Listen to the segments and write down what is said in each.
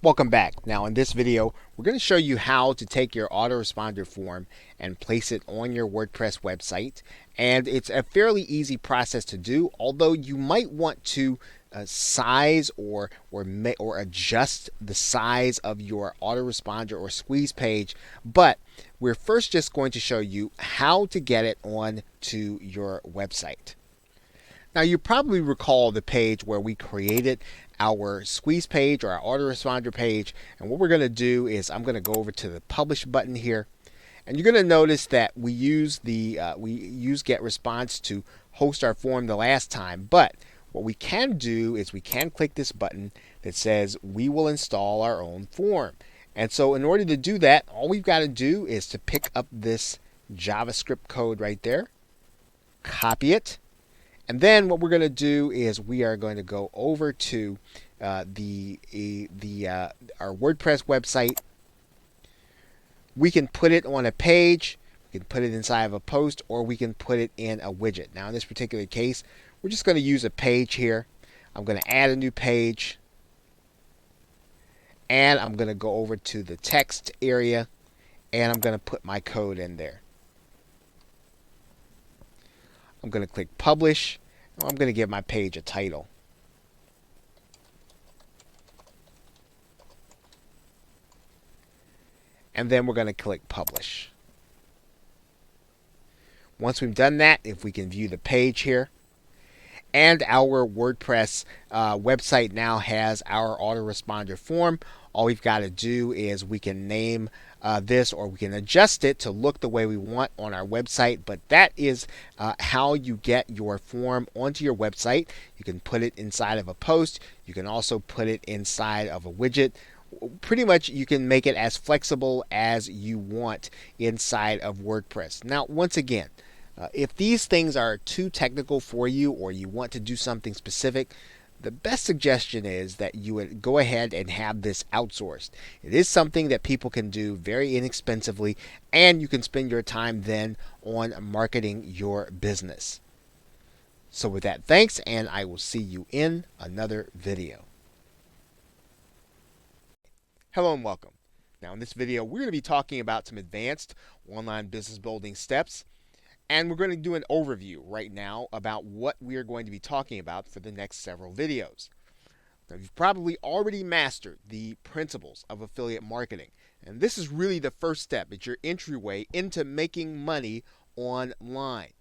Welcome back. Now in this video, we're going to show you how to take your autoresponder form and place it on your WordPress website. And it's a fairly easy process to do, although you might want to size or adjust the size of your autoresponder or squeeze page. But we're first just going to show you how to get it on to your website. Now you probably recall the page where we created our squeeze page or our autoresponder page, and what we're going to do is I'm going to go over to the publish button here, and you're going to notice that we use get response to host our form the last time. But what we can do is we can click this button that says we will install our own form. And so in order to do that, all we've got to do is to pick up this JavaScript code right there, copy it. And then what we're going to do is we are going to go over to our WordPress website. We can put it on a page, we can put it inside of a post, or we can put it in a widget. Now in this particular case, we're just going to use a page here. I'm going to add a new page, and I'm going to go over to the text area, and I'm going to put my code in there. I'm going to click publish. I'm going to give my page a title. And then we're going to click publish. Once we've done that, if we can view the page here, and our WordPress website now has our autoresponder form. All we've got to do is we can name this, or we can adjust it to look the way we want on our website. But that is how you get your form onto your website. You can put it inside of a post. You can also put it inside of a widget. Pretty much you can make it as flexible as you want inside of WordPress. Now, once again, if these things are too technical for you, or you want to do something specific, the best suggestion is that you would go ahead and have this outsourced. It is something that people can do very inexpensively, and you can spend your time then on marketing your business. So with that, thanks, and I will see you in another video. Hello and welcome. Now in this video, we're going to be talking about some advanced online business building steps. And we're going to do an overview right now about what we are going to be talking about for the next several videos. Now, you've probably already mastered the principles of affiliate marketing. And this is really the first step. It's your entryway into making money online.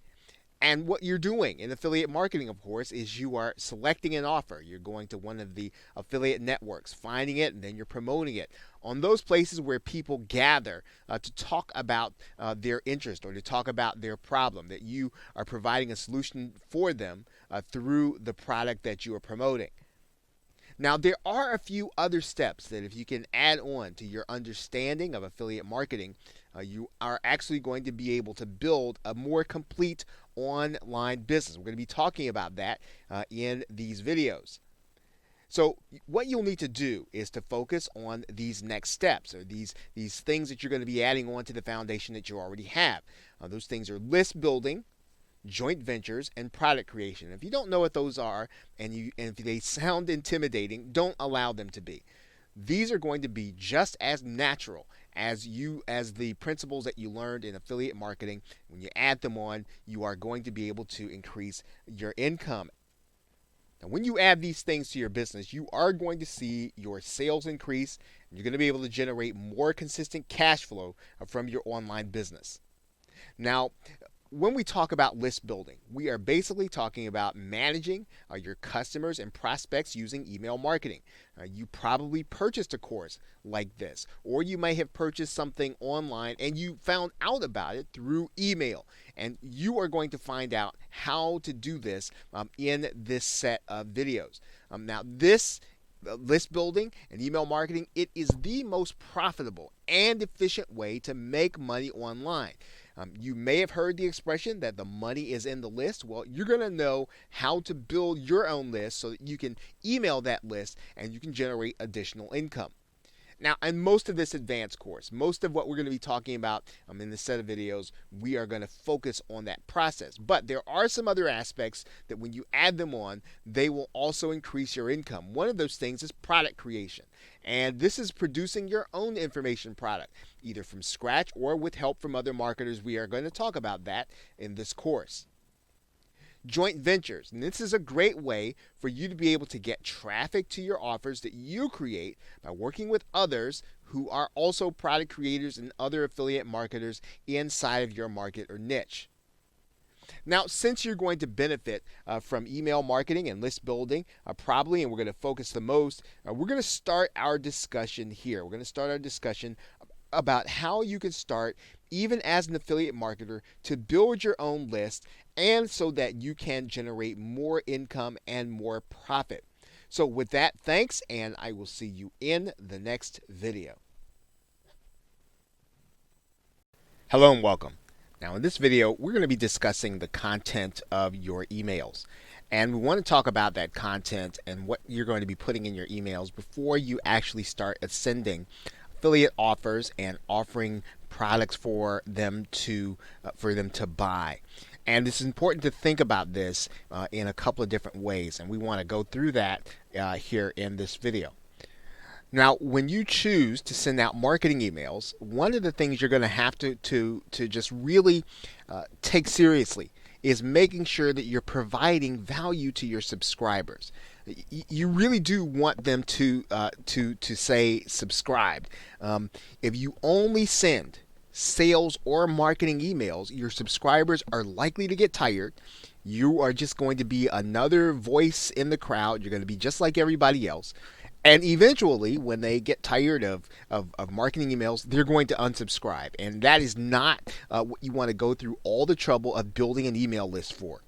And what you're doing in affiliate marketing, of course, is you are selecting an offer. You're going to one of the affiliate networks, finding it, and then you're promoting it on those places where people gather to talk about their interest, or to talk about their problem, that you are providing a solution for them through the product that you are promoting. Now, there are a few other steps that if you can add on to your understanding of affiliate marketing, you are actually going to be able to build a more complete online business. We're going to be talking about that in these videos. So what you'll need to do is to focus on these next steps, or these things that you're going to be adding on to the foundation that you already have. Those things are list building, joint ventures, and product creation. If you don't know what those are, and if they sound intimidating, don't allow them to be. These are going to be just as natural as the principles that you learned in affiliate marketing. When you add them on, you are going to be able to increase your income. Now, when you add these things to your business, you are going to see your sales increase, and you're going to be able to generate more consistent cash flow from your online business. Now, when we talk about list building, we are basically talking about managing your customers and prospects using email marketing. You probably purchased a course like this, or you may have purchased something online and you found out about it through email. And you are going to find out how to do this in this set of videos. Now, this list building and email marketing, it is the most profitable and efficient way to make money online. You may have heard the expression that the money is in the list. Well, you're going to know how to build your own list so that you can email that list and you can generate additional income. Now, in most of this advanced course, most of what we're going to be talking about in this set of videos, we are going to focus on that process. But there are some other aspects that when you add them on, they will also increase your income. One of those things is product creation. And this is producing your own information product, either from scratch or with help from other marketers. We are going to talk about that in this course. Joint ventures. And this is a great way for you to be able to get traffic to your offers that you create by working with others who are also product creators and other affiliate marketers inside of your market or niche. Now, since you're going to benefit from email marketing and list building, probably, and we're going to focus the most, we're going to start our discussion here. We're going to start our discussion about how you can start, even as an affiliate marketer, to build your own list and so that you can generate more income and more profit. So with that, thanks, and I will see you in the next video. Hello and welcome. Now in this video, we're going to be discussing the content of your emails. And we want to talk about that content and what you're going to be putting in your emails before you actually start sending affiliate offers and offering products for them to buy. And it's important to think about this in a couple of different ways, and we want to go through that here in this video. Now, when you choose to send out marketing emails, one of the things you're going to have to just really take seriously is making sure that you're providing value to your subscribers. You really do want them to say subscribed. If you only send sales or marketing emails, your subscribers are likely to get tired. You are just going to be another voice in the crowd. You're going to be just like everybody else. And eventually, when they get tired of marketing emails, they're going to unsubscribe. And that is not what you want to go through all the trouble of building an email list for.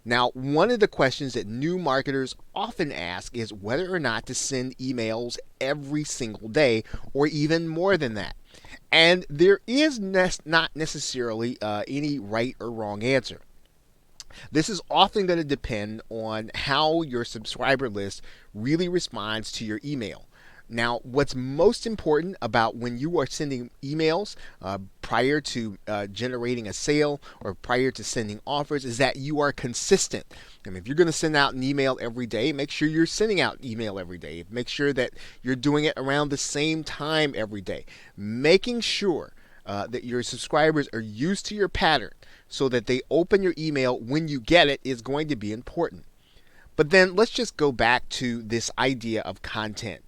Now, one of the questions that new marketers often ask is whether or not to send emails every single day or even more than that. And there is not necessarily any right or wrong answer. This is often going to depend on how your subscriber list really responds to your email. Now, what's most important about when you are sending emails prior to generating a sale or prior to sending offers is that you are consistent. I mean, if you're going to send out an email every day, make sure you're sending out email every day. Make sure that you're doing it around the same time every day. Making sure that your subscribers are used to your pattern so that they open your email when you get it is going to be important. But then let's just go back to this idea of content.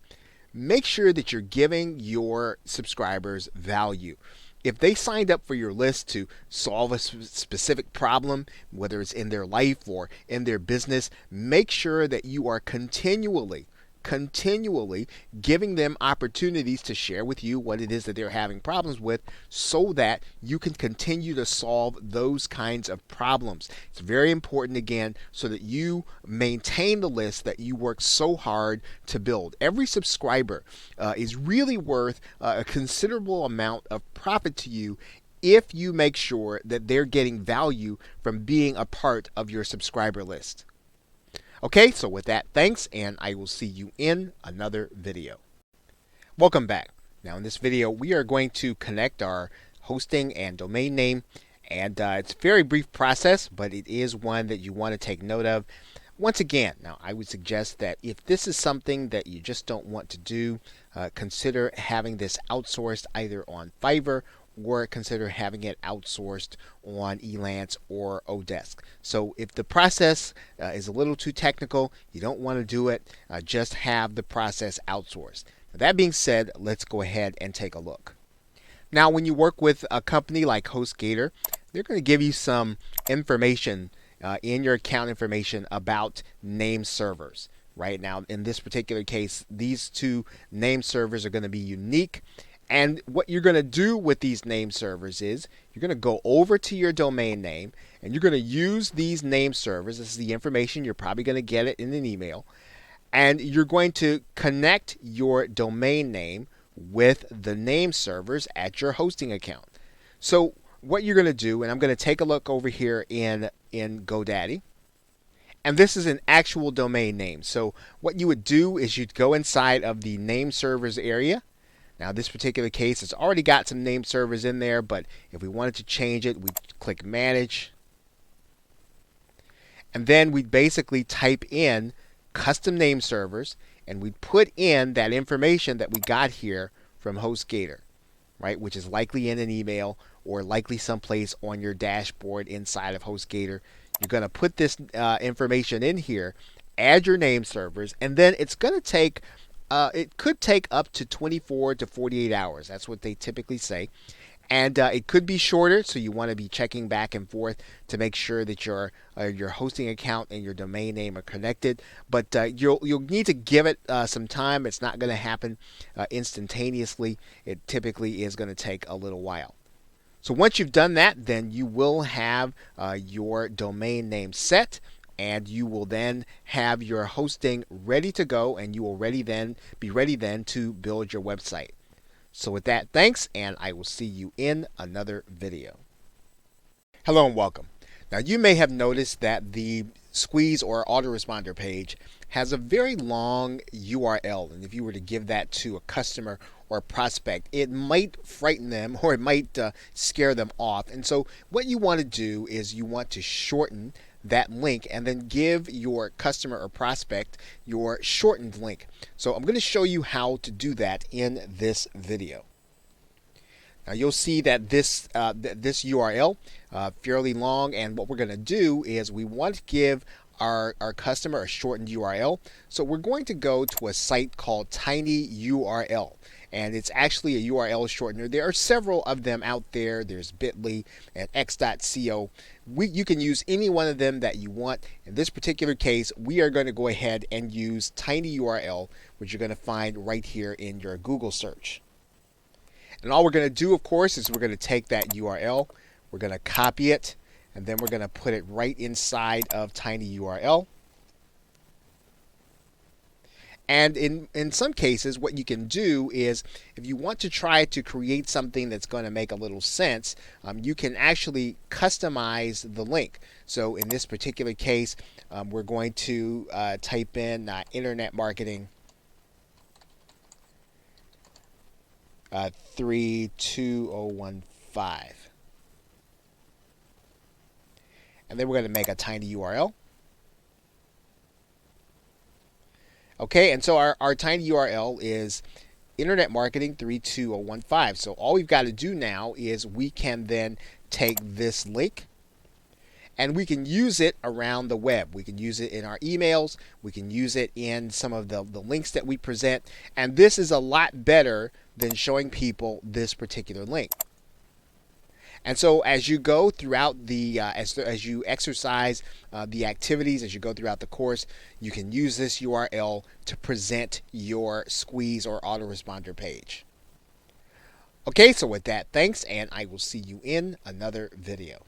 Make sure that you're giving your subscribers value. If they signed up for your list to solve a specific problem, whether it's in their life or in their business, make sure that you are continually giving them opportunities to share with you what it is that they're having problems with so that you can continue to solve those kinds of problems. It's very important, again, so that you maintain the list that you work so hard to build. Every subscriber is really worth a considerable amount of profit to you if you make sure that they're getting value from being a part of your subscriber list. Okay, so with that, thanks, and I will see you in another video. Welcome back. Now in this video, we are going to connect our hosting and domain name, and it's a very brief process, but it is one that you want to take note of. Once again, now I would suggest that if this is something that you just don't want to do, consider having this outsourced either on Fiverr or consider having it outsourced on Elance or Odesk. So if the process is a little too technical, you don't want to do it, just have the process outsourced. Now, that being said, let's go ahead and take a look. Now, when you work with a company like HostGator, they're going to give you some information in your account information about name servers. Right now, in this particular case, these two name servers are going to be unique. And what you're going to do with these name servers is you're going to go over to your domain name and you're going to use these name servers. This is the information. You're probably going to get it in an email. And you're going to connect your domain name with the name servers at your hosting account. So what you're going to do, and I'm going to take a look over here in GoDaddy. And this is an actual domain name. So what you would do is you'd go inside of the name servers area. Now this particular case, it's already got some name servers in there, but if we wanted to change it, we click Manage. And then we basically type in custom name servers, and we put in that information that we got here from HostGator, right? Which is likely in an email or likely someplace on your dashboard inside of HostGator. You're going to put this information in here, add your name servers, and then it's going to take, it could take up to 24 to 48 hours. That's what they typically say. And it could be shorter, so you want to be checking back and forth to make sure that your hosting account and your domain name are connected. But you'll need to give it some time. It's not going to happen instantaneously. It typically is going to take a little while. So once you've done that, then you will have your domain name set, and you will then have your hosting ready to go, and you will be ready then to build your website. So with that, thanks, and I will see you in another video. Hello and welcome. Now you may have noticed that the Squeeze or autoresponder page has a very long URL, and if you were to give that to a customer or a prospect, it might frighten them or it might scare them off. And so what you want to do is you want to shorten that link and then give your customer or prospect your shortened link. So I'm going to show you how to do that in this video. Now you'll see that this URL fairly long, and what we're going to do is we want to give our customer a shortened URL. So we're going to go to a site called TinyURL, and it's actually a URL shortener. There are several of them out there. There's Bitly and X.co. You can use any one of them that you want. In this particular case, we are going to go ahead and use TinyURL, which you're going to find right here in your Google search. And all we're going to do, of course, is we're going to take that URL, we're going to copy it, and then we're going to put it right inside of TinyURL. And in some cases, what you can do is, if you want to try to create something that's going to make a little sense, you can actually customize the link. So in this particular case, we're going to type in Internet Marketing 32015. And then we're going to make a TinyURL. Okay, and so our TinyURL is Internet Marketing 32015. So all we've got to do now is we can then take this link and we can use it around the web. We can use it in our emails. We can use it in some of the links that we present. And this is a lot better than showing people this particular link. And so as you go throughout the, as you exercise the activities, as you go throughout the course, you can use this URL to present your Squeeze or autoresponder page. Okay, so with that, thanks, and I will see you in another video.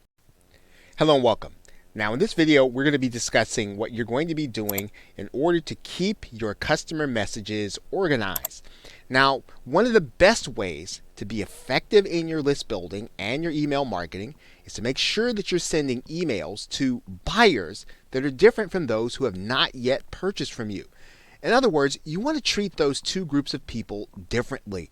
Hello and welcome. Now in this video, we're going to be discussing what you're going to be doing in order to keep your customer messages organized. Now, one of the best ways to be effective in your list building and your email marketing is to make sure that you're sending emails to buyers that are different from those who have not yet purchased from you. In other words, you want to treat those two groups of people differently.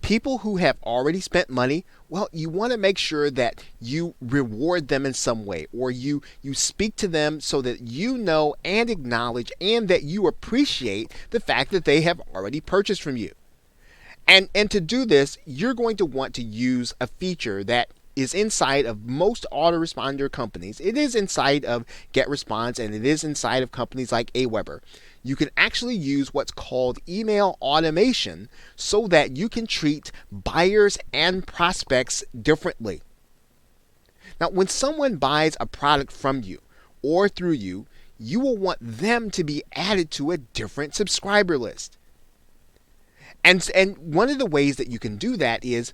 People who have already spent money, well, you want to make sure that you reward them in some way, or you speak to them so that you know and acknowledge and that you appreciate the fact that they have already purchased from you. And to do this, you're going to want to use a feature that is inside of most autoresponder companies. It is inside of GetResponse, and it is inside of companies like Aweber. You can actually use what's called email automation so that you can treat buyers and prospects differently. Now, when someone buys a product from you or through you, you will want them to be added to a different subscriber list. And one of the ways that you can do that is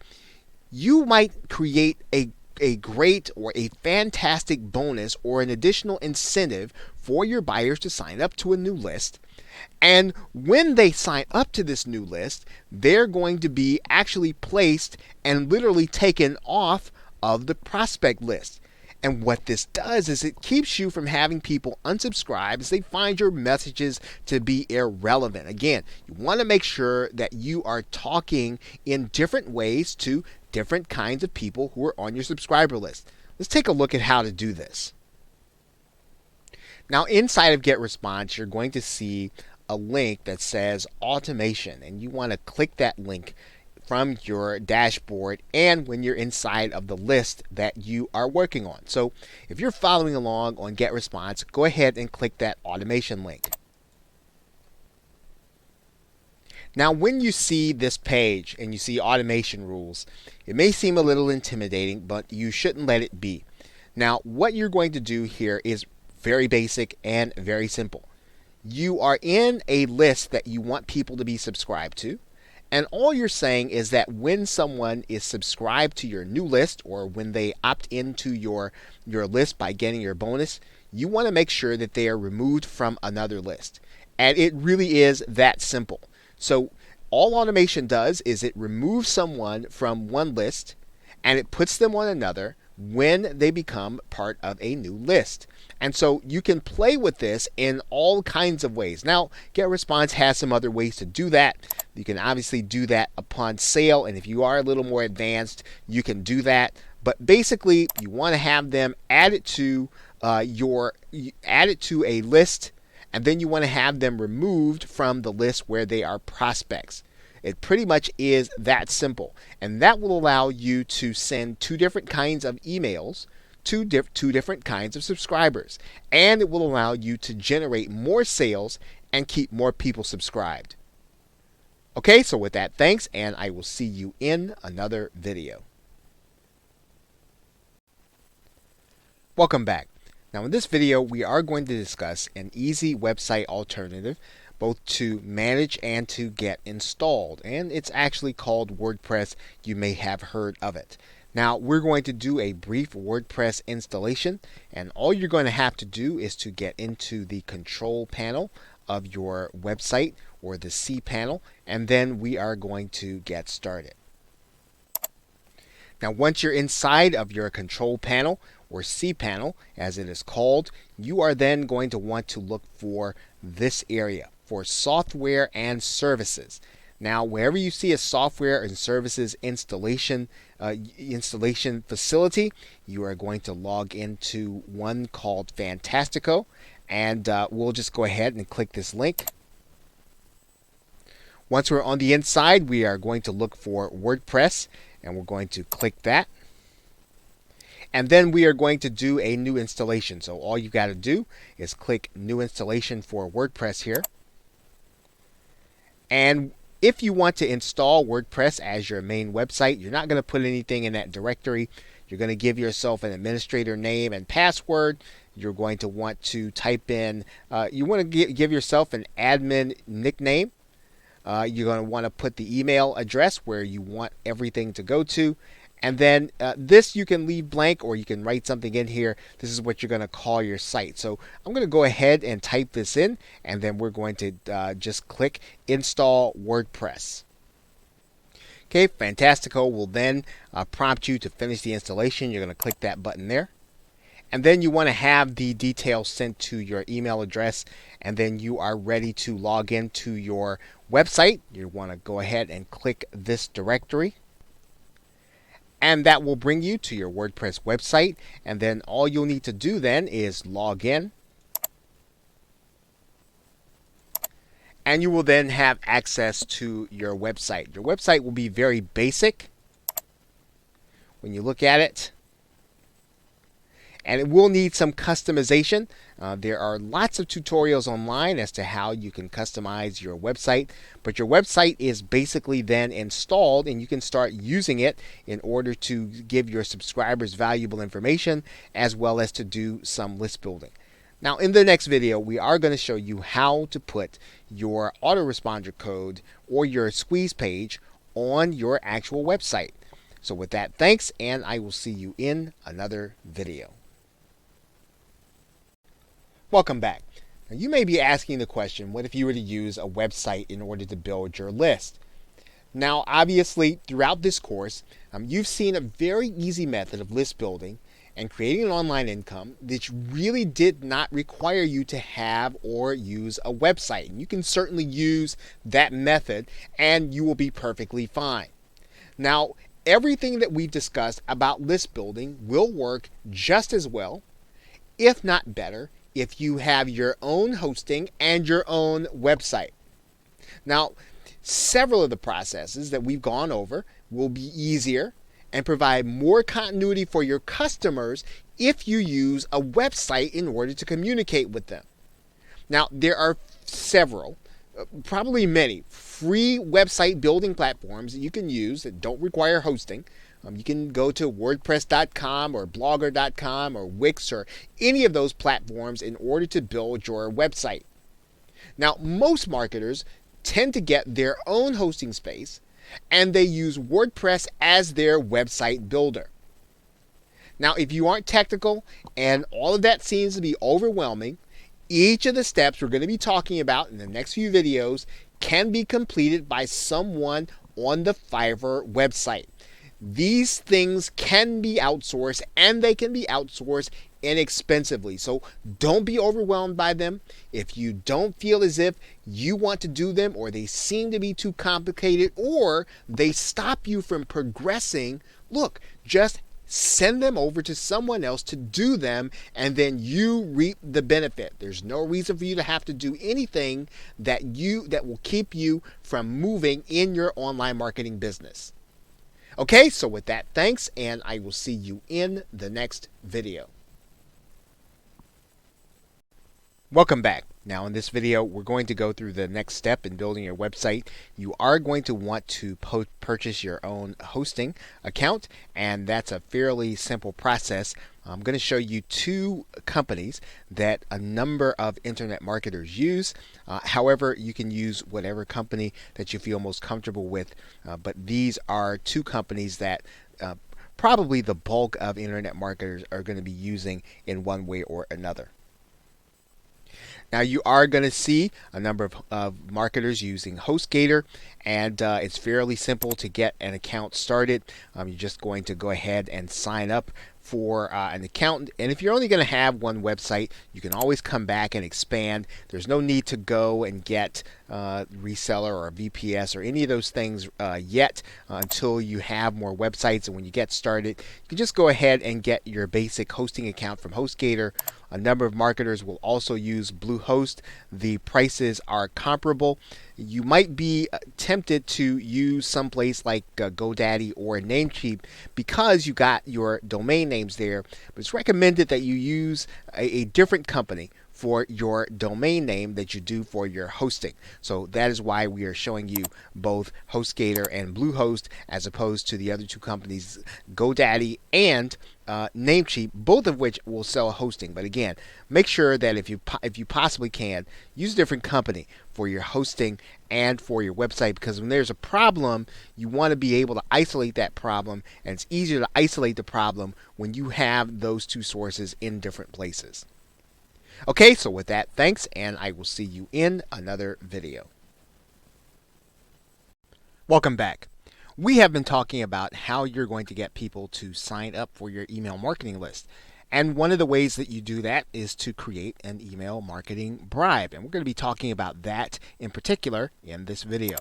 you might create a great or a fantastic bonus or an additional incentive for your buyers to sign up to a new list. And when they sign up to this new list, they're going to be actually placed and literally taken off of the prospect list. And what this does is it keeps you from having people unsubscribe as they find your messages to be irrelevant. Again, you want to make sure that you are talking in different ways to different kinds of people who are on your subscriber list. Let's take a look at how to do this. Now, inside of GetResponse, you're going to see a link that says automation, and you want to click that link from your dashboard and when you're inside of the list that you are working on. So if you're following along on GetResponse, go ahead and click that automation link. Now, when you see this page and you see automation rules, it may seem a little intimidating, but you shouldn't let it be. Now, what you're going to do here is very basic and very simple. You are in a list that you want people to be subscribed to, and all you're saying is that when someone is subscribed to your new list or when they opt into your list by getting your bonus, you want to make sure that they are removed from another list. And it really is that simple. So all automation does is it removes someone from one list and it puts them on another when they become part of a new list. And so you can play with this in all kinds of ways. Now, GetResponse has some other ways to do that. You can obviously do that upon sale, and if you are a little more advanced, you can do that. But basically, you want to have them added to a list, and then you want to have them removed from the list where they are prospects. It pretty much is that simple, and that will allow you to send two different kinds of emails to two different kinds of subscribers, and it will allow you to generate more sales and keep more people subscribed. Okay, so with that, thanks, and I will see you in another video. Welcome back. Now in this video, we are going to discuss an easy website alternative both to manage and to get installed, and it's actually called WordPress. You may have heard of it. Now we're going to do a brief WordPress installation, and all you're going to have to do is to get into the control panel of your website or the cPanel, and then we are going to get started. Now once you're inside of your control panel or cPanel as it is called, you are then going to want to look for this area for software and services. Now, wherever you see a software and services installation facility, you are going to log into one called Fantastico, and we'll just go ahead and click this link. Once we're on the inside, we are going to look for WordPress, and we're going to click that. And then we are going to do a new installation. So all you've got to do is click New Installation for WordPress here. And if you want to install WordPress as your main website, you're not going to put anything in that directory. You're going to give yourself an administrator name and password. You're going to want to type in, you want to give yourself an admin nickname. You're going to want to put the email address where you want everything to go to. And then this you can leave blank, or you can write something in here. This is what you're going to call your site. So I'm going to go ahead and type this in, and then we're going to just click Install WordPress. Okay, Fantastico will then prompt you to finish the installation. You're going to click that button there. And then you want to have the details sent to your email address, and then you are ready to log into your website. You want to go ahead and click this directory. And that will bring you to your WordPress website. And then all you'll need to do then is log in. And you will then have access to your website. Your website will be very basic when you look at it. And it will need some customization. There are lots of tutorials online as to how you can customize your website, but your website is basically then installed, and you can start using it in order to give your subscribers valuable information as well as to do some list building. Now in the next video, we are going to show you how to put your autoresponder code or your squeeze page on your actual website. So with that, thanks, and I will see you in another video. Welcome back. Now, you may be asking the question, what if you were to use a website in order to build your list? Now, obviously, throughout this course, you've seen a very easy method of list building, and creating an online income that really did not require you to have or use a website. And you can certainly use that method and you will be perfectly fine. Now, everything that we've discussed about list building will work just as well, if not better, if you have your own hosting and your own website. Now, several of the processes that we've gone over will be easier and provide more continuity for your customers if you use a website in order to communicate with them. Now, there are several, probably many, free website building platforms that you can use that don't require hosting. You can go to WordPress.com or Blogger.com or Wix or any of those platforms in order to build your website. Now, most marketers tend to get their own hosting space and they use WordPress as their website builder. Now, if you aren't technical and all of that seems to be overwhelming, each of the steps we're going to be talking about in the next few videos can be completed by someone on the Fiverr website. These things can be outsourced and they can be outsourced inexpensively. So don't be overwhelmed by them. If you don't feel as if you want to do them or they seem to be too complicated or they stop you from progressing, look, just send them over to someone else to do them and then you reap the benefit. There's no reason for you to have to do anything that will keep you from moving in your online marketing business. Okay, so with that, thanks, and I will see you in the next video. Welcome back. Now in this video, we're going to go through the next step in building your website. You are going to want to purchase your own hosting account, and that's a fairly simple process. I'm going to show you two companies that a number of internet marketers use. However, you can use whatever company that you feel most comfortable with, but these are two companies that probably the bulk of internet marketers are going to be using in one way or another. Now you are going to see a number of marketers using HostGator, and it's fairly simple to get an account started. You're just going to go ahead and sign up for an account, and if you're only going to have one website, you can always come back and expand. There's no need to go and get reseller or VPS or any of those things yet until you have more websites. And when you get started, you can just go ahead and get your basic hosting account from HostGator. A number of marketers will also use Bluehost. The prices are comparable. You might be tempted to use someplace like GoDaddy or Namecheap because you got your domain names there, but it's recommended that you use a different company for your domain name that you do for your hosting. So that is why we are showing you both HostGator and Bluehost as opposed to the other two companies, GoDaddy and Namecheap, both of which will sell hosting. But again, make sure that if you possibly can, use a different company for your hosting and for your website, because when there's a problem, you want to be able to isolate that problem, and it's easier to isolate the problem when you have those two sources in different places. Okay, so with that, thanks, and I will see you in another video. Welcome back. We have been talking about how you're going to get people to sign up for your email marketing list. And one of the ways that you do that is to create an email marketing bribe. And we're going to be talking about that in particular in this video.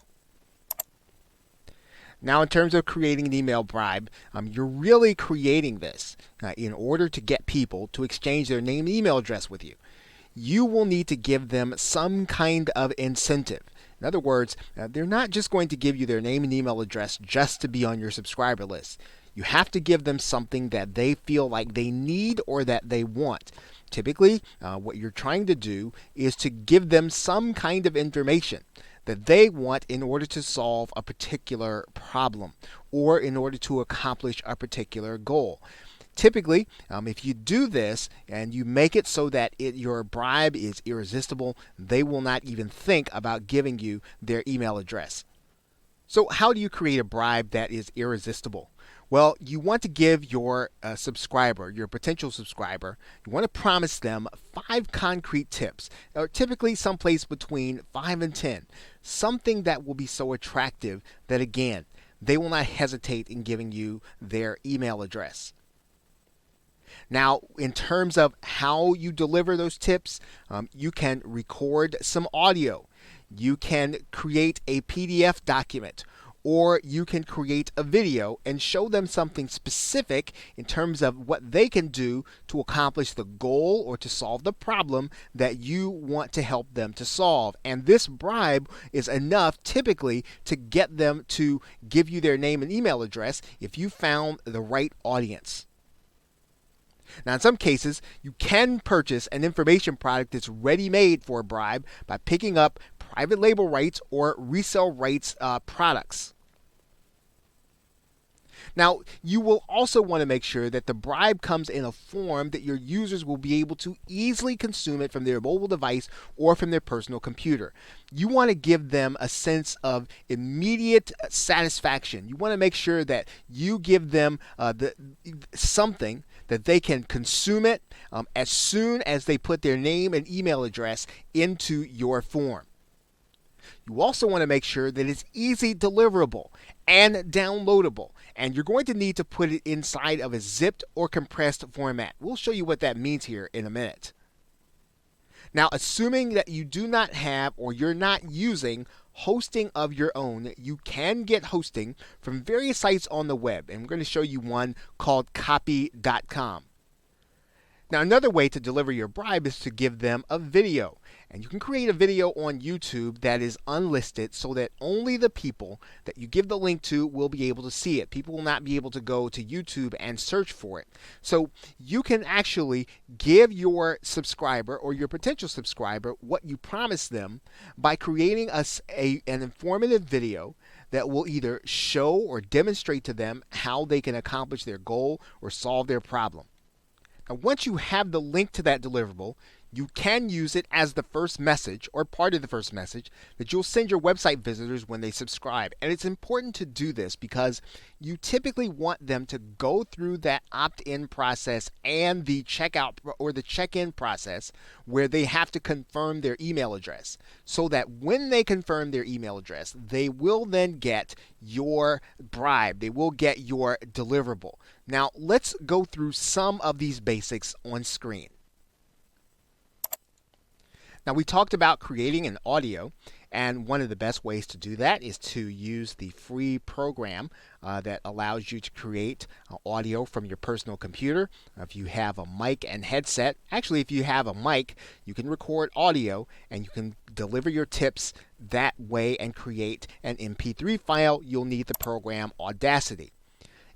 Now, in terms of creating an email bribe, you're really creating this in order to get people to exchange their name and email address with you. You will need to give them some kind of incentive. In other words, they're not just going to give you their name and email address just to be on your subscriber list. You have to give them something that they feel like they need or that they want. Typically, what you're trying to do is to give them some kind of information that they want in order to solve a particular problem or in order to accomplish a particular goal. Typically, if you do this and you make it so that your bribe is irresistible, they will not even think about giving you their email address. So how do you create a bribe that is irresistible? Well, you want to give your subscriber, your potential subscriber, you want to promise them 5 concrete tips, or typically someplace between 5 and 10, something that will be so attractive that, again, they will not hesitate in giving you their email address. Now, in terms of how you deliver those tips, you can record some audio. You can create a PDF document, or you can create a video and show them something specific in terms of what they can do to accomplish the goal or to solve the problem that you want to help them to solve. And this bribe is enough typically to get them to give you their name and email address if you found the right audience. Now, in some cases, you can purchase an information product that's ready-made for a bribe by picking up private label rights or resale rights products. Now, you will also want to make sure that the bribe comes in a form that your users will be able to easily consume it from their mobile device or from their personal computer. You want to give them a sense of immediate satisfaction. You want to make sure that you give them something that they can consume it as soon as they put their name and email address into your form. You also want to make sure that it's easy deliverable and downloadable, and you're going to need to put it inside of a zipped or compressed format. We'll show you what that means here in a minute. Now, assuming that you do not have or you're not using hosting of your own, you can get hosting from various sites on the web, and we're going to show you one called copy.com. Now, another way to deliver your bribe is to give them a video. And you can create a video on YouTube that is unlisted so that only the people that you give the link to will be able to see it. People will not be able to go to YouTube and search for it. So you can actually give your subscriber or your potential subscriber what you promised them by creating an informative video that will either show or demonstrate to them how they can accomplish their goal or solve their problem. Now, once you have the link to that deliverable, you can use it as the first message or part of the first message that you'll send your website visitors when they subscribe. And it's important to do this because you typically want them to go through that opt-in process and the checkout or the check-in process where they have to confirm their email address, so that when they confirm their email address, they will then get your bribe. They will get your deliverable. Now, let's go through some of these basics on screen. Now, we talked about creating an audio, and one of the best ways to do that is to use the free program that allows you to create audio from your personal computer. If you have a mic and headset, actually if you have a mic, you can record audio and you can deliver your tips that way and create an MP3 file. You'll need the program Audacity.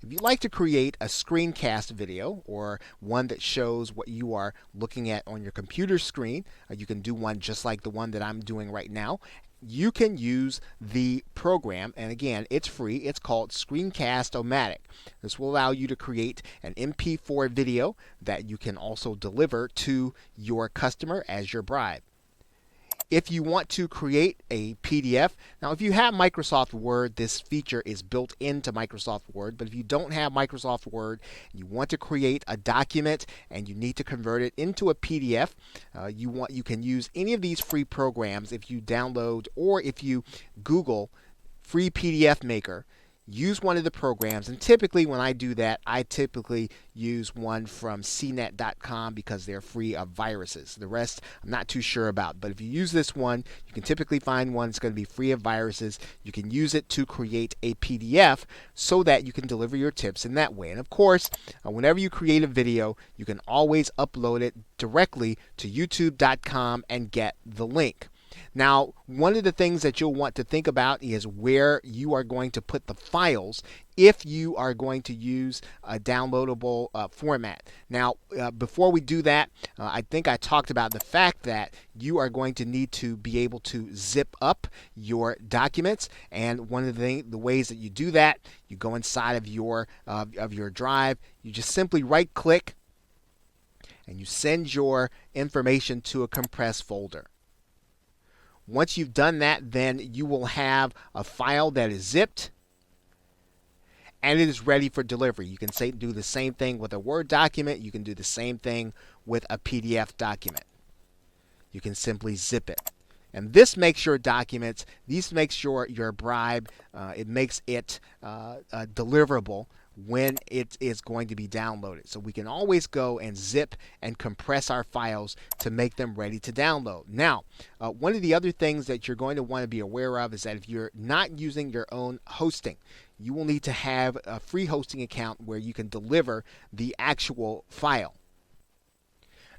If you'd like to create a screencast video or one that shows what you are looking at on your computer screen, you can do one just like the one that I'm doing right now. You can use the program, and again, it's free. It's called Screencast-O-Matic. This will allow you to create an MP4 video that you can also deliver to your customer as your bribe. If you want to create a PDF, now if you have Microsoft Word, this feature is built into Microsoft Word, but if you don't have Microsoft Word, you want to create a document and you need to convert it into a PDF, you can use any of these free programs if you download or if you Google free PDF maker. Use one of the programs, and typically when I do that, I typically use one from cnet.com because they're free of viruses. The rest I'm not too sure about, but if you use this one, you can typically find one that's going to be free of viruses. You can use it to create a PDF so that you can deliver your tips in that way. And of course, whenever you create a video, you can always upload it directly to youtube.com and get the link. Now, one of the things that you'll want to think about is where you are going to put the files if you are going to use a downloadable format. Now, before we do that, I think I talked about the fact that you are going to need to be able to zip up your documents, and one of the ways that you do that, you go inside of your drive, you just simply right-click, and you send your information to a compressed folder. Once you've done that, then you will have a file that is zipped and it is ready for delivery. You can do the same thing with a Word document. You can do the same thing with a PDF document. You can simply zip it. And this makes your documents, this makes your bribe, it makes it deliverable when it is going to be downloaded. So we can always go and zip and compress our files to make them ready to download. Now, one of the other things that you're going to want to be aware of is that if you're not using your own hosting, you will need to have a free hosting account where you can deliver the actual file.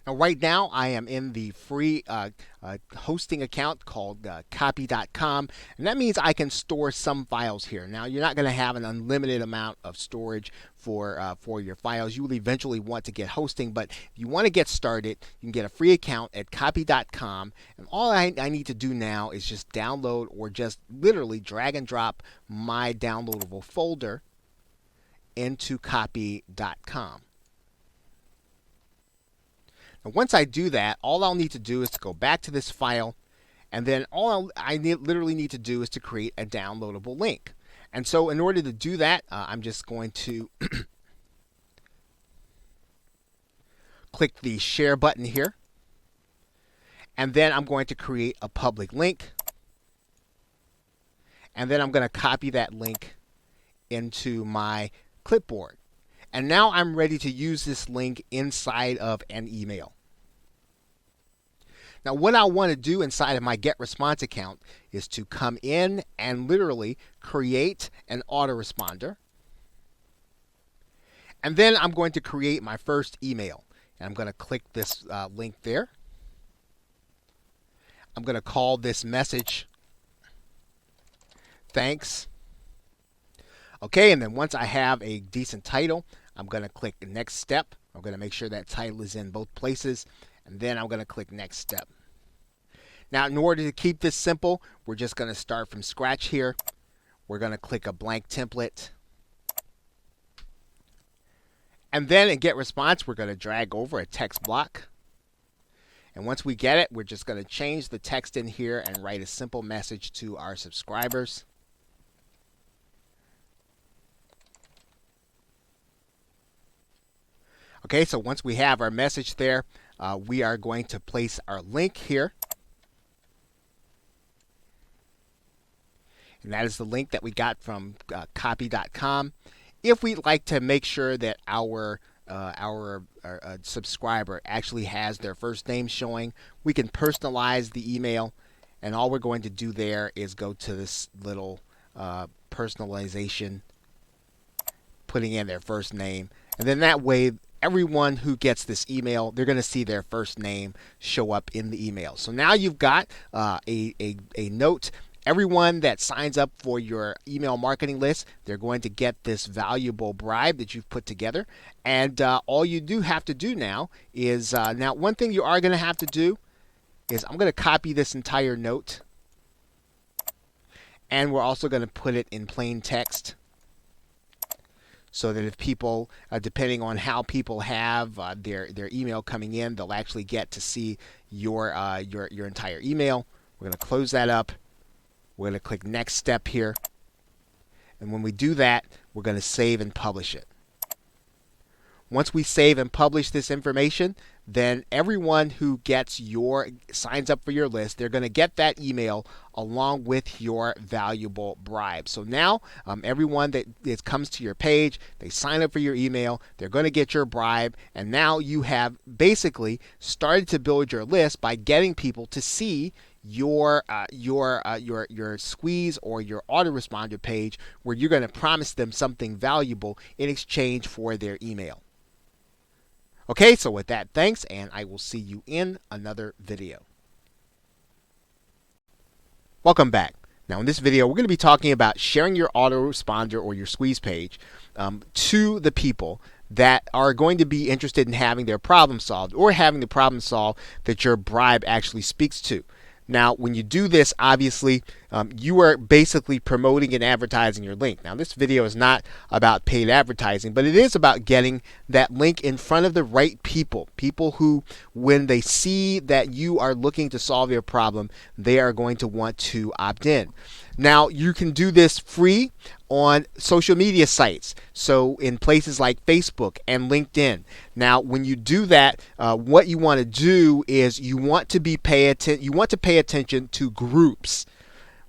Now, right now, I am in the free hosting account called copy.com, and that means I can store some files here. Now, you're not going to have an unlimited amount of storage for your files. You will eventually want to get hosting, but if you want to get started, you can get a free account at copy.com, and all I need to do now is just download or just literally drag and drop my downloadable folder into copy.com. Now, once I do that, all I'll need to do is to go back to this file, and then all I literally need to do is to create a downloadable link. And so in order to do that, I'm just going to click the share button here, and then I'm going to create a public link, and then I'm going to copy that link into my clipboard. And now I'm ready to use this link inside of an email. Now, what I want to do inside of my GetResponse account is to come in and literally create an autoresponder. And then I'm going to create my first email. And I'm going to click this link there. I'm going to call this message "Thanks." Okay, and then once I have a decent title, I'm going to click the next step. I'm going to make sure that title is in both places, and then I'm going to click next step. Now, in order to keep this simple, we're just going to start from scratch here. We're going to click a blank template. And then in GetResponse, we're going to drag over a text block. And once we get it, we're just going to change the text in here and write a simple message to our subscribers. Okay, so once we have our message there, we are going to place our link here. And that is the link that we got from copy.com. If we'd like to make sure that our subscriber actually has their first name showing, we can personalize the email. And all we're going to do there is go to this little personalization, putting in their first name. And then that way, everyone who gets this email, they're going to see their first name show up in the email. So now you've got a note. Everyone that signs up for your email marketing list, they're going to get this valuable bribe that you've put together. And all you do have to do now is, now one thing you are going to have to do is I'm going to copy this entire note. And we're also going to put it in plain text, so that if people, depending on how people have their email coming in, they'll actually get to see your entire email. We're going to close that up. We're going to click next step here. And when we do that, we're going to save and publish it. Once we save and publish this information, then everyone who signs up for your list, they're going to get that email along with your valuable bribe. So now everyone that comes to your page, they sign up for your email, they're going to get your bribe, and now you have basically started to build your list by getting people to see your squeeze or your autoresponder page, where you're going to promise them something valuable in exchange for their email. Okay, so with that, thanks, and I will see you in another video. Welcome back. Now in this video, we're going to be talking about sharing your autoresponder or your squeeze page to the people that are going to be interested in having their problem solved, or having the problem solved that your bribe actually speaks to. Now, when you do this, obviously, you are basically promoting and advertising your link. Now, this video is not about paid advertising, but it is about getting that link in front of the right people. People who, when they see that you are looking to solve your problem, they are going to want to opt in. Now, you can do this free on social media sites, so in places like Facebook and LinkedIn. Now, when you do that, what you want to do is you want to pay attention to groups,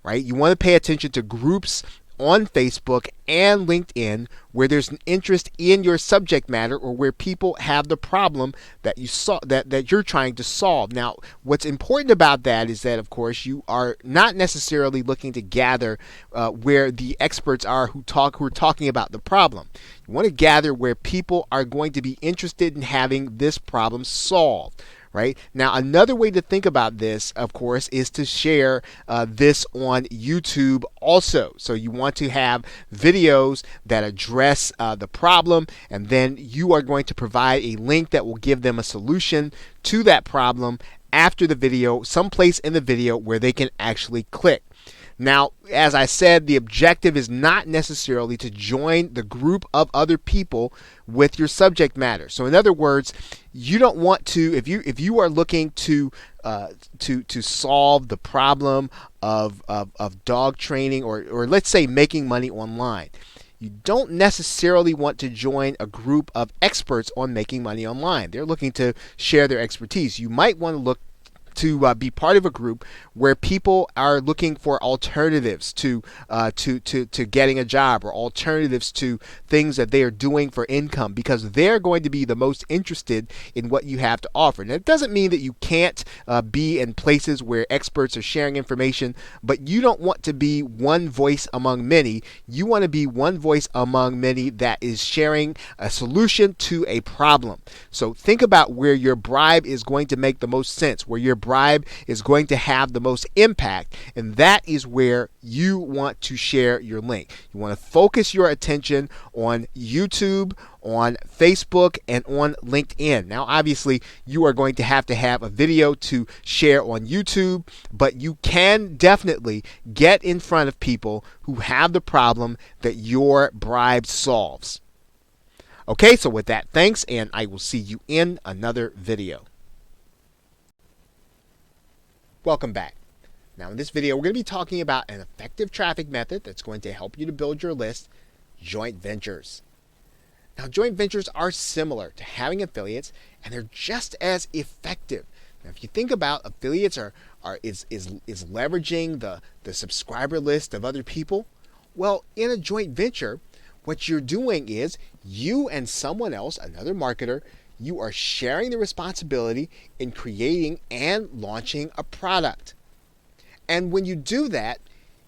right? You want to pay attention to groups on Facebook and LinkedIn where there's an interest in your subject matter or where people have the problem that you saw that you're trying to solve. Now, what's important about that is that, of course, you are not necessarily looking to gather where the experts are who are talking about the problem. You want to gather where people are going to be interested in having this problem solved. Right? Now, another way to think about this, of course, is to share this on YouTube also. So you want to have videos that address the problem, and then you are going to provide a link that will give them a solution to that problem after the video, someplace in the video where they can actually click. Now, as I said, the objective is not necessarily to join the group of other people with your subject matter. So in other words, you don't want to, if you are looking to solve the problem of dog training or let's say making money online, you don't necessarily want to join a group of experts on making money online. They're looking to share their expertise. You might want to look to be part of a group where people are looking for alternatives to getting a job or alternatives to things that they are doing for income, because they're going to be the most interested in what you have to offer. Now, it doesn't mean that you can't be in places where experts are sharing information, but you don't want to be one voice among many. You want to be one voice among many that is sharing a solution to a problem. So think about where your bribe is going to make the most sense, where your bribe is going to have the most impact, and that is where you want to share your link. You want to focus your attention on YouTube, on Facebook, and on LinkedIn. Now, obviously, you are going to have a video to share on YouTube, but you can definitely get in front of people who have the problem that your bribe solves. Okay, so with that, thanks, and I will see you in another video. Welcome back. Now in this video, we're going to be talking about an effective traffic method that's going to help you to build your list, joint ventures. Now, joint ventures are similar to having affiliates, and they're just as effective. Now, if you think about affiliates is leveraging the subscriber list of other people, well, in a joint venture, what you're doing is you and someone else, another marketer, you are sharing the responsibility in creating and launching a product. And when you do that,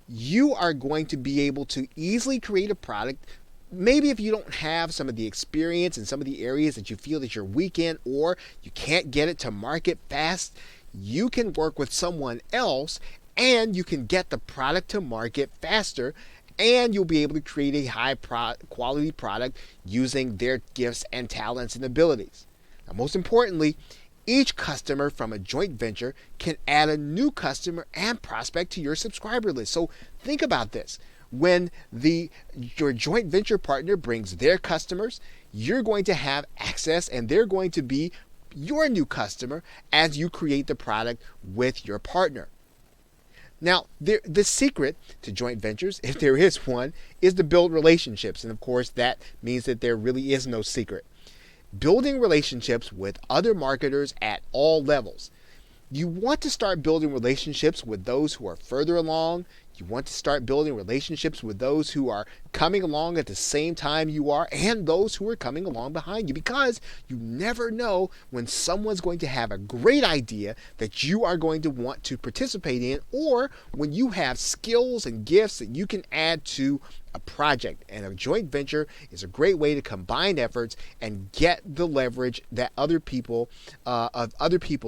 you are going to be able to easily create a product. Maybe if you don't have some of the experience in some of the areas that you feel that you're weak in, or you can't get it to market fast, you can work with someone else and you can get the product to market faster, and you'll be able to create a high quality product using their gifts and talents and abilities. Now, most importantly, each customer from a joint venture can add a new customer and prospect to your subscriber list. So think about this. When your joint venture partner brings their customers, you're going to have access, and they're going to be your new customer as you create the product with your partner. Now, the secret to joint ventures, if there is one, is to build relationships. And of course, that means that there really is no secret. Building relationships with other marketers at all levels. You want to start building relationships with those who are further along. You want to start building relationships with those who are coming along at the same time you are, and those who are coming along behind you, because you never know when someone's going to have a great idea that you are going to want to participate in, or when you have skills and gifts that you can add to a project. And a joint venture is a great way to combine efforts and get the leverage that other people's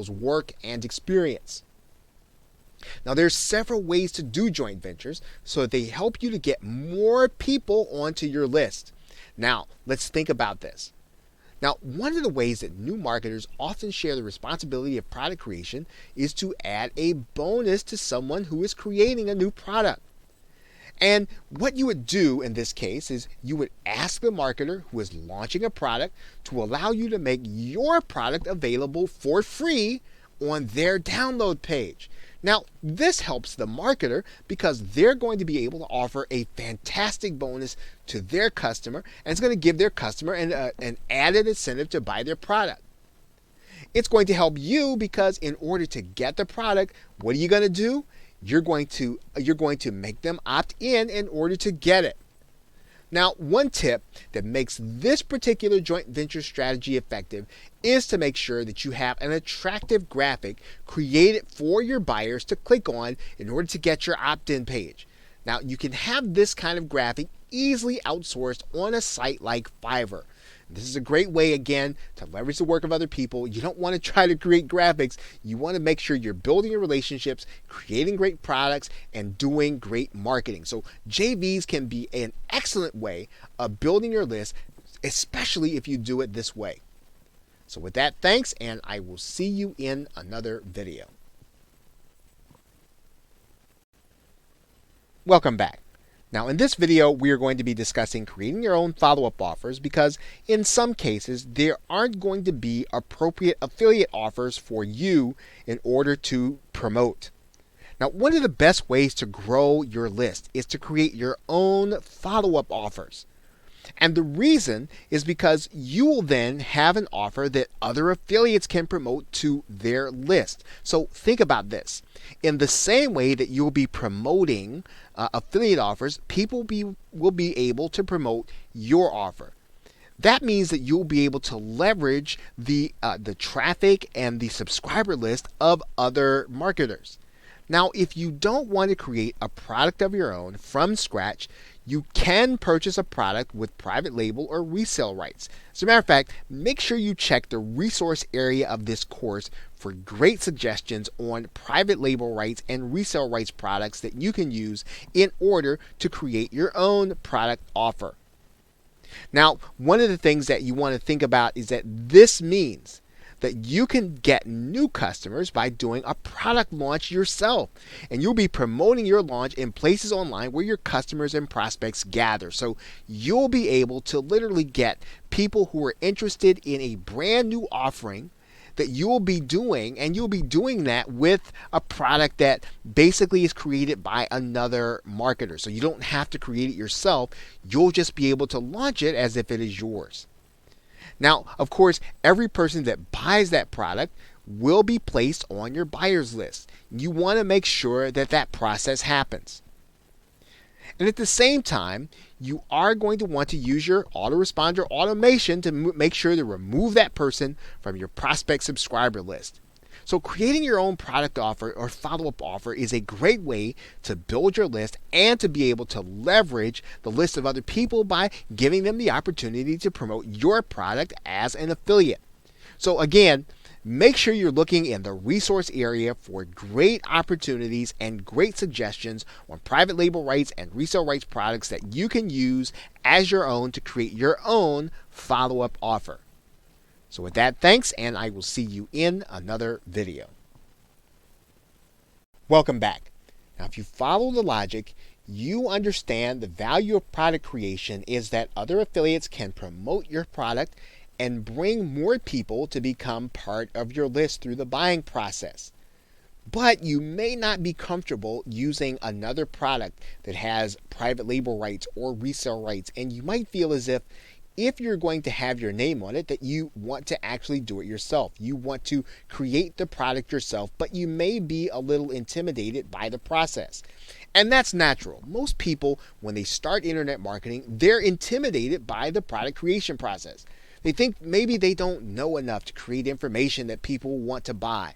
work and experience. Now, there's several ways to do joint ventures so that they help you to get more people onto your list. Now, let's think about this. Now, one of the ways that new marketers often share the responsibility of product creation is to add a bonus to someone who is creating a new product. And what you would do in this case is you would ask the marketer who is launching a product to allow you to make your product available for free on their download page. Now, this helps the marketer because they're going to be able to offer a fantastic bonus to their customer, and it's going to give their customer an added incentive to buy their product. It's going to help you because in order to get the product, what are you going to do? you're going to make them opt in order to get it. Now, one tip that makes this particular joint venture strategy effective is to make sure that you have an attractive graphic created for your buyers to click on in order to get your opt-in page. Now, you can have this kind of graphic easily outsourced on a site like Fiverr. This is a great way, again, to leverage the work of other people. You don't want to try to create graphics. You want to make sure you're building your relationships, creating great products, and doing great marketing. So JVs can be an excellent way of building your list, especially if you do it this way. So with that, thanks, and I will see you in another video. Welcome back. Now, in this video, we are going to be discussing creating your own follow-up offers because in some cases, there aren't going to be appropriate affiliate offers for you in order to promote. Now, one of the best ways to grow your list is to create your own follow-up offers. And the reason is because you will then have an offer that other affiliates can promote to their list. So think about this. In the same way that you'll be promoting affiliate offers, people will be able to promote your offer. That means that you'll be able to leverage the traffic and the subscriber list of other marketers. Now, if you don't want to create a product of your own from scratch, you can purchase a product with private label or resale rights. As a matter of fact, make sure you check the resource area of this course for great suggestions on private label rights and resale rights products that you can use in order to create your own product offer. Now, one of the things that you want to think about is that this means that you can get new customers by doing a product launch yourself. And you'll be promoting your launch in places online where your customers and prospects gather. So you'll be able to literally get people who are interested in a brand new offering that you'll be doing, and you'll be doing that with a product that basically is created by another marketer. So you don't have to create it yourself. You'll just be able to launch it as if it is yours. Now, of course, every person that buys that product will be placed on your buyers list. You want to make sure that that process happens. And at the same time, you are going to want to use your autoresponder automation to make sure to remove that person from your prospect subscriber list. So creating your own product offer or follow-up offer is a great way to build your list and to be able to leverage the list of other people by giving them the opportunity to promote your product as an affiliate. So again, make sure you're looking in the resource area for great opportunities and great suggestions on private label rights and resale rights products that you can use as your own to create your own follow-up offer. So with that, thanks, and I will see you in another video. Welcome back. Now, if you follow the logic, you understand the value of product creation is that other affiliates can promote your product and bring more people to become part of your list through the buying process. But you may not be comfortable using another product that has private label rights or resale rights, and you might feel as if you're going to have your name on it, that you want to actually do it yourself. You want to create the product yourself, but you may be a little intimidated by the process. And that's natural. Most people, when they start internet marketing, they're intimidated by the product creation process. They think maybe they don't know enough to create information that people want to buy.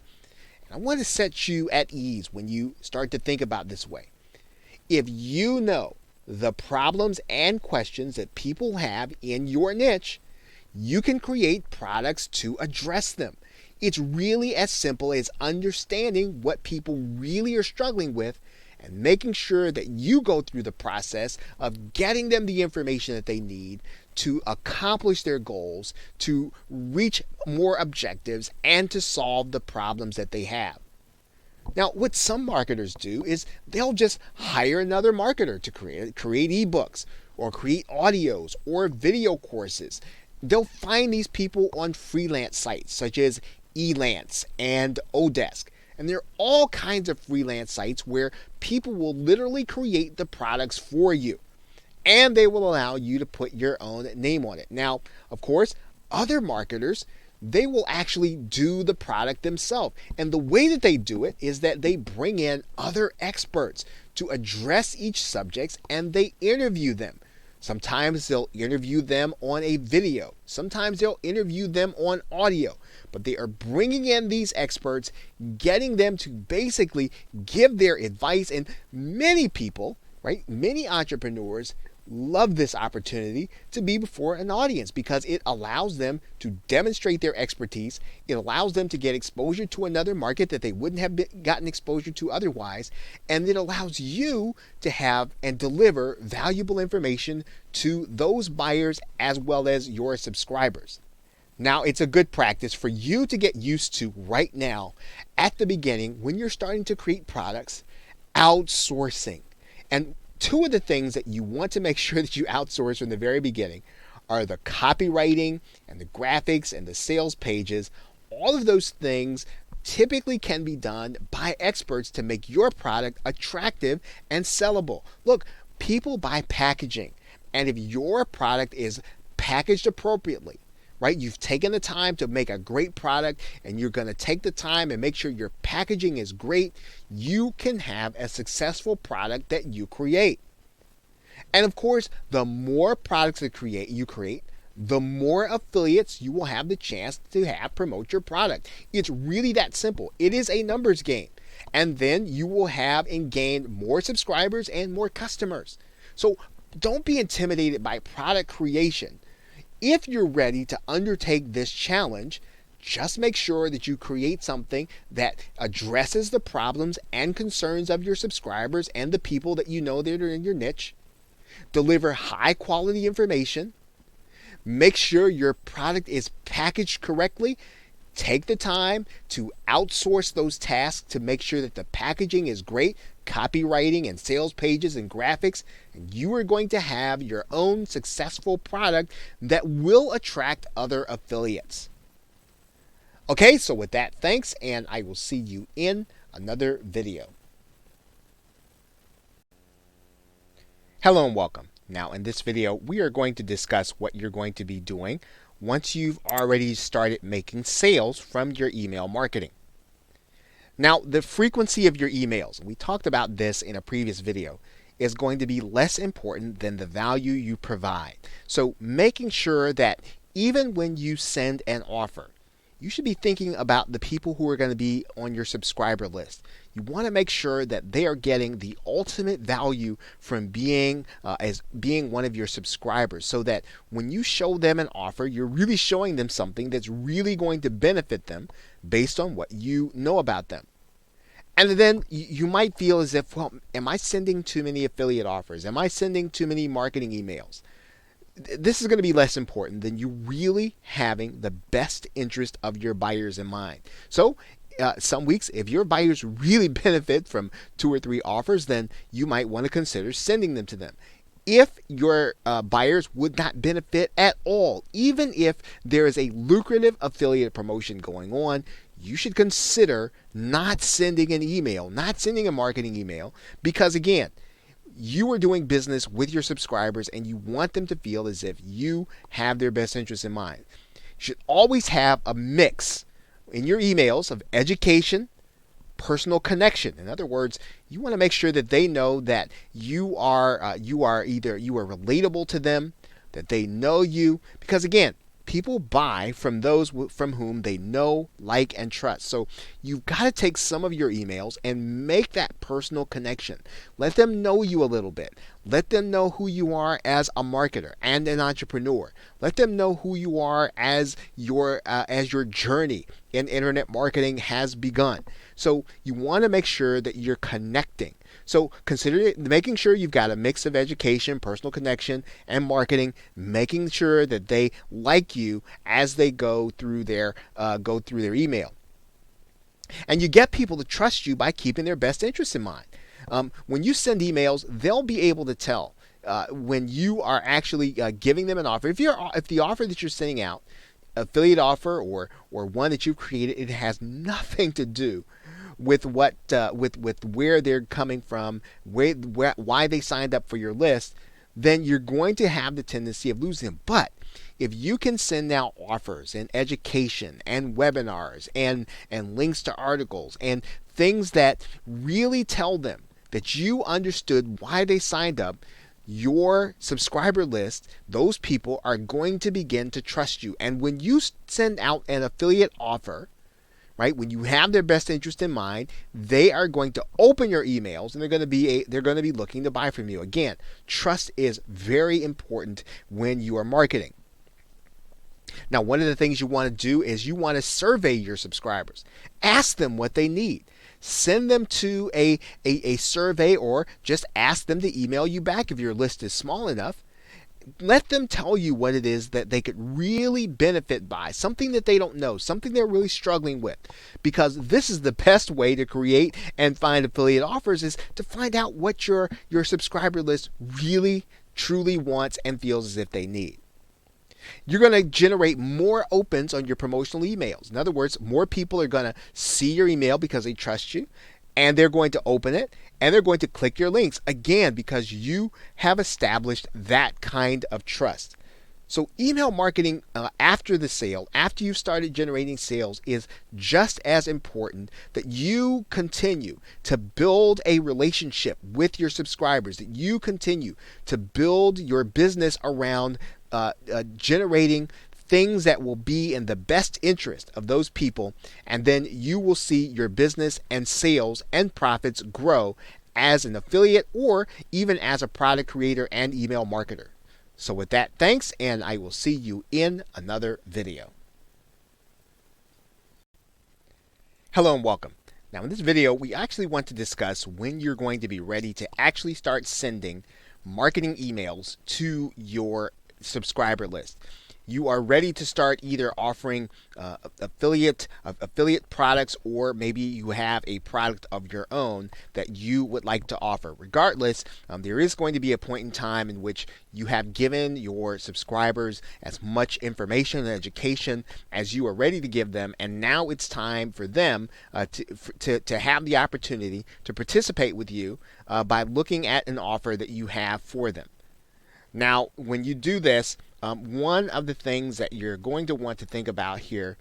And I want to set you at ease when you start to think about this way. If you know the problems and questions that people have in your niche, you can create products to address them. It's really as simple as understanding what people really are struggling with and making sure that you go through the process of getting them the information that they need to accomplish their goals, to reach more objectives, and to solve the problems that they have. Now, what some marketers do is they'll just hire another marketer to create ebooks or create audios or video courses. They'll find these people on freelance sites such as Elance and Odesk. And there are all kinds of freelance sites where people will literally create the products for you. And they will allow you to put your own name on it. Now, of course, other marketers, they will actually do the product themselves. And the way that they do it is that they bring in other experts to address each subject and they interview them. Sometimes they'll interview them on a video. Sometimes they'll interview them on audio. But they are bringing in these experts, getting them to basically give their advice. And many people, right, many entrepreneurs love this opportunity to be before an audience because it allows them to demonstrate their expertise. It allows them to get exposure to another market that they wouldn't have gotten exposure to otherwise. And it allows you to have and deliver valuable information to those buyers as well as your subscribers. Now, it's a good practice for you to get used to right now at the beginning when you're starting to create products, outsourcing. And two of the things that you want to make sure that you outsource from the very beginning are the copywriting and the graphics and the sales pages. All of those things typically can be done by experts to make your product attractive and sellable. Look, people buy packaging, and if your product is packaged appropriately, right? You've taken the time to make a great product and you're going to take the time and make sure your packaging is great. You can have a successful product that you create. And of course, the more products that you create, the more affiliates you will have the chance to have promote your product. It's really that simple. It is a numbers game. And then you will have and gain more subscribers and more customers. So don't be intimidated by product creation. If you're ready to undertake this challenge, just make sure that you create something that addresses the problems and concerns of your subscribers and the people that you know that are in your niche. Deliver high quality information. Make sure your product is packaged correctly. Take the time to outsource those tasks to make sure that the packaging is great, copywriting and sales pages and graphics, and you are going to have your own successful product that will attract other affiliates. Okay, so with that, thanks, and I will see you in another video. Hello and welcome. Now in this video, we are going to discuss what you're going to be doing once you've already started making sales from your email marketing. Now, the frequency of your emails, we talked about this in a previous video, is going to be less important than the value you provide. So making sure that even when you send an offer, you should be thinking about the people who are going to be on your subscriber list. You want to make sure that they are getting the ultimate value from being one of your subscribers, so that when you show them an offer, you're really showing them something that's really going to benefit them based on what you know about them. And then you might feel as if, well, am I sending too many affiliate offers? Am I sending too many marketing emails? This is going to be less important than you really having the best interest of your buyers in mind. So some weeks, if your buyers really benefit from 2 or 3 offers, then you might want to consider sending them to them. If your buyers would not benefit at all, even if there is a lucrative affiliate promotion going on, you should consider not sending an email, not sending a marketing email, because again, you are doing business with your subscribers and you want them to feel as if you have their best interests in mind. You should always have a mix in your emails of education, personal connection. In other words, you want to make sure that they know that you are relatable to them, that they know you, because again, people buy from those from whom they know, like, and trust. So you've got to take some of your emails and make that personal connection. Let them know you a little bit. Let them know who you are as a marketer and an entrepreneur. Let them know who you are as your journey in internet marketing has begun. So you want to make sure that you're connecting. So consider making sure you've got a mix of education, personal connection, and marketing, making sure that they like you as they go through their email. And you get people to trust you by keeping their best interests in mind. When you send emails, they'll be able to tell when you are actually giving them an offer. If the offer that you're sending out, affiliate offer or one that you've created, it has nothing to do with with where they're coming from, why they signed up for your list, then you're going to have the tendency of losing them. But if you can send out offers and education and webinars and links to articles and things that really tell them that you understood why they signed up, your subscriber list, those people are going to begin to trust you. And when you send out an affiliate offer, right, when you have their best interest in mind, they are going to open your emails and they're going to be looking to buy from you. Again, trust is very important when you are marketing. Now, one of the things you want to do is you want to survey your subscribers. Ask them what they need. Send them to a survey, or just ask them to email you back if your list is small enough. Let them tell you what it is that they could really benefit by, something that they don't know, something they're really struggling with. Because this is the best way to create and find affiliate offers, is to find out what your subscriber list really, truly wants and feels as if they need. You're going to generate more opens on your promotional emails. In other words, more people are going to see your email because they trust you, and they're going to open it, and they're going to click your links, again, because you have established that kind of trust. So email marketing after the sale, after you've started generating sales, is just as important, that you continue to build a relationship with your subscribers, that you continue to build your business around generating things that will be in the best interest of those people, and then you will see your business and sales and profits grow as an affiliate or even as a product creator and email marketer. So with that, thanks, and I will see you in another video. Hello and welcome. Now in this video, we actually want to discuss when you're going to be ready to actually start sending marketing emails to your subscriber list. You are ready to start either offering affiliate products, or maybe you have a product of your own that you would like to offer. Regardless, there is going to be a point in time in which you have given your subscribers as much information and education as you are ready to give them, and now it's time for them to have the opportunity to participate with you by looking at an offer that you have for them. Now, when you do this, one of the things that you're going to want to think about here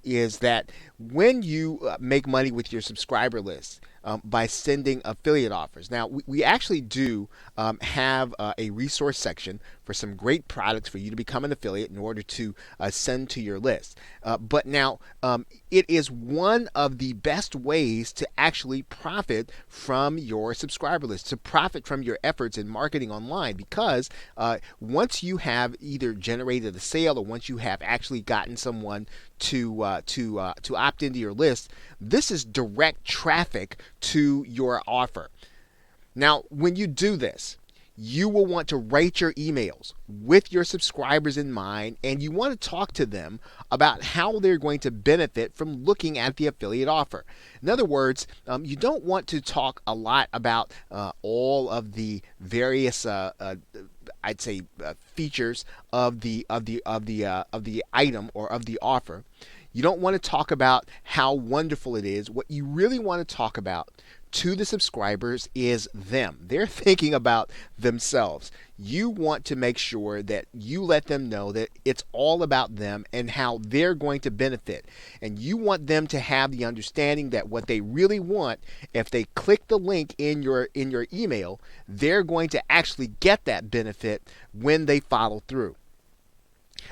is that when you make money with your subscriber list by sending affiliate offers. Now, we actually do have a resource section for some great products for you to become an affiliate in order to send to your list. But now, it is one of the best ways to actually profit from your subscriber list, to profit from your efforts in marketing online, because once you have either generated a sale or once you have actually gotten someone to opt into your list, this is direct traffic to your offer. Now, when you do this, you will want to write your emails with your subscribers in mind, and you want to talk to them about how they're going to benefit from looking at the affiliate offer. In other words, you don't want to talk a lot about all of the various I'd say features of the item or of the offer. You don't want to talk about how wonderful it is. What you really want to talk about to the subscribers is them. They're thinking about themselves. You want to make sure that you let them know that it's all about them and how they're going to benefit. And you want them to have the understanding that what they really want, if they click the link in your email, they're going to actually get that benefit when they follow through.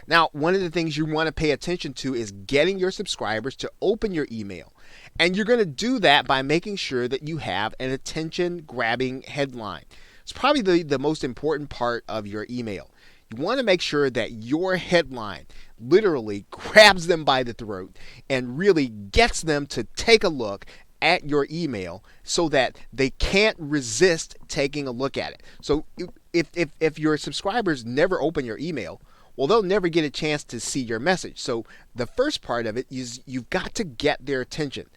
Now, one of the things you want to pay attention to is getting your subscribers to open your email. And you're going to do that by making sure that you have an attention-grabbing headline. It's probably the most important part of your email. You want to make sure that your headline literally grabs them by the throat and really gets them to take a look at your email so that they can't resist taking a look at it. So if your subscribers never open your email, well, they'll never get a chance to see your message. So the first part of it is you've got to get their attention.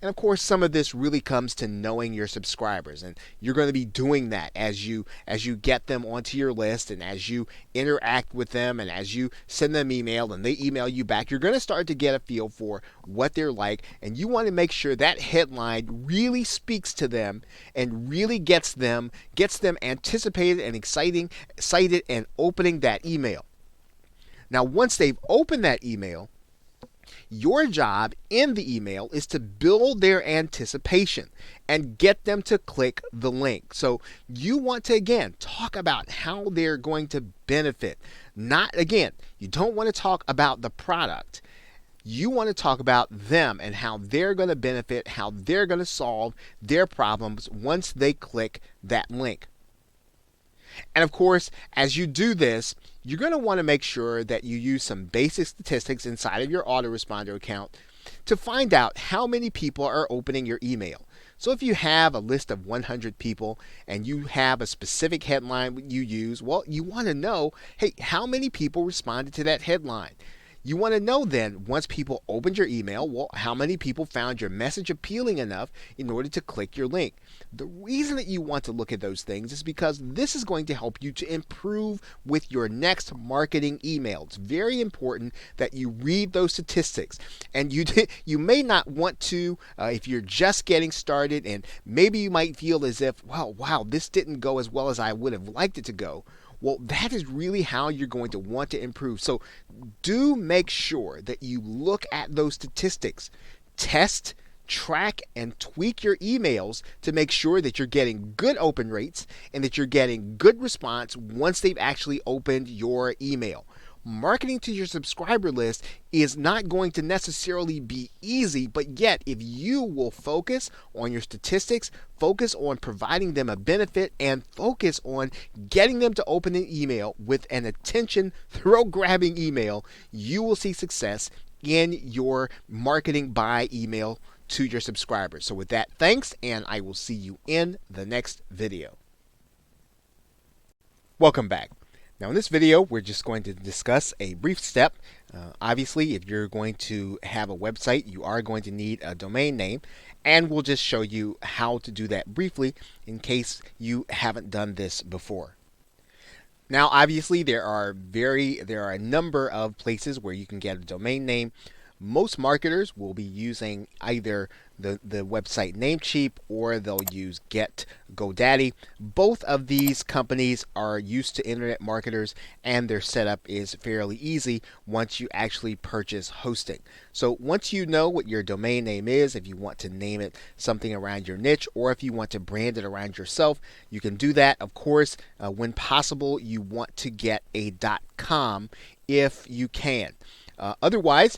And of course, some of this really comes to knowing your subscribers, and you're going to be doing that as you get them onto your list, and as you interact with them, and as you send them email and they email you back. You're going to start to get a feel for what they're like, and you want to make sure that headline really speaks to them and really gets them anticipated and excited and opening that email. Now, once they've opened that email, your job in the email is to build their anticipation and get them to click the link. So you want to, again, talk about how they're going to benefit. You don't want to talk about the product. You want to talk about them and how they're going to benefit, how they're going to solve their problems once they click that link. And of course, as you do this, you're going to want to make sure that you use some basic statistics inside of your autoresponder account to find out how many people are opening your email. So if you have a list of 100 people and you have a specific headline you use, well, you want to know, hey, how many people responded to that headline? You want to know then, once people opened your email, well, how many people found your message appealing enough in order to click your link? The reason that you want to look at those things is because this is going to help you to improve with your next marketing email. It's very important that you read those statistics. And you may not want to, if you're just getting started, and maybe you might feel as if, well, wow, this didn't go as well as I would have liked it to go. Well, that is really how you're going to want to improve. So do make sure that you look at those statistics. Test, track, and tweak your emails to make sure that you're getting good open rates and that you're getting good response once they've actually opened your email. Marketing to your subscriber list is not going to necessarily be easy, but yet if you will focus on your statistics, focus on providing them a benefit, and focus on getting them to open an email with an attention, throat-grabbing email, you will see success in your marketing by email to your subscribers. So with that, thanks, and I will see you in the next video. Welcome back. Now in this video, we're just going to discuss a brief step. Obviously, if you're going to have a website, you are going to need a domain name, and we'll just show you how to do that briefly in case you haven't done this before. Now, obviously, there are a number of places where you can get a domain name. Most marketers will be using either the website Namecheap or they'll use GetGoDaddy. Both of these companies are used to internet marketers, and their setup is fairly easy once you actually purchase hosting. So once you know what your domain name is, if you want to name it something around your niche, or if you want to brand it around yourself, you can do that. Of course, when possible, you want to get a .com if you can. Otherwise,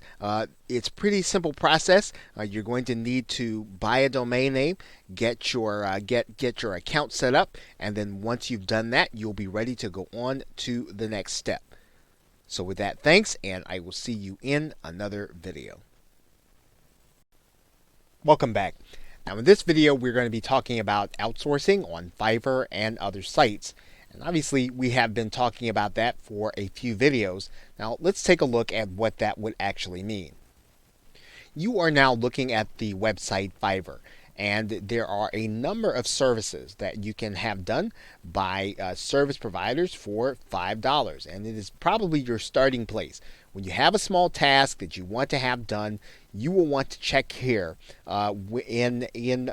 it's a pretty simple process. You're going to need to buy a domain name, get your account set up, and then once you've done that, you'll be ready to go on to the next step. So with that, thanks, and I will see you in another video. Welcome back. Now in this video, we're going to be talking about outsourcing on Fiverr and other sites. And obviously, we have been talking about that for a few videos. Now, let's take a look at what that would actually mean. You are now looking at the website Fiverr, and there are a number of services that you can have done by service providers for $5, and it is probably your starting place. When you have a small task that you want to have done, you will want to check here in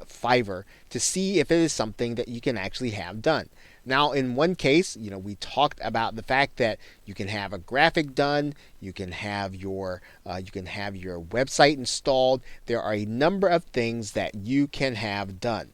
Fiverr to see if it is something that you can actually have done. Now, in one case, we talked about the fact that you can have a graphic done, you can have your website installed. There are a number of things that you can have done.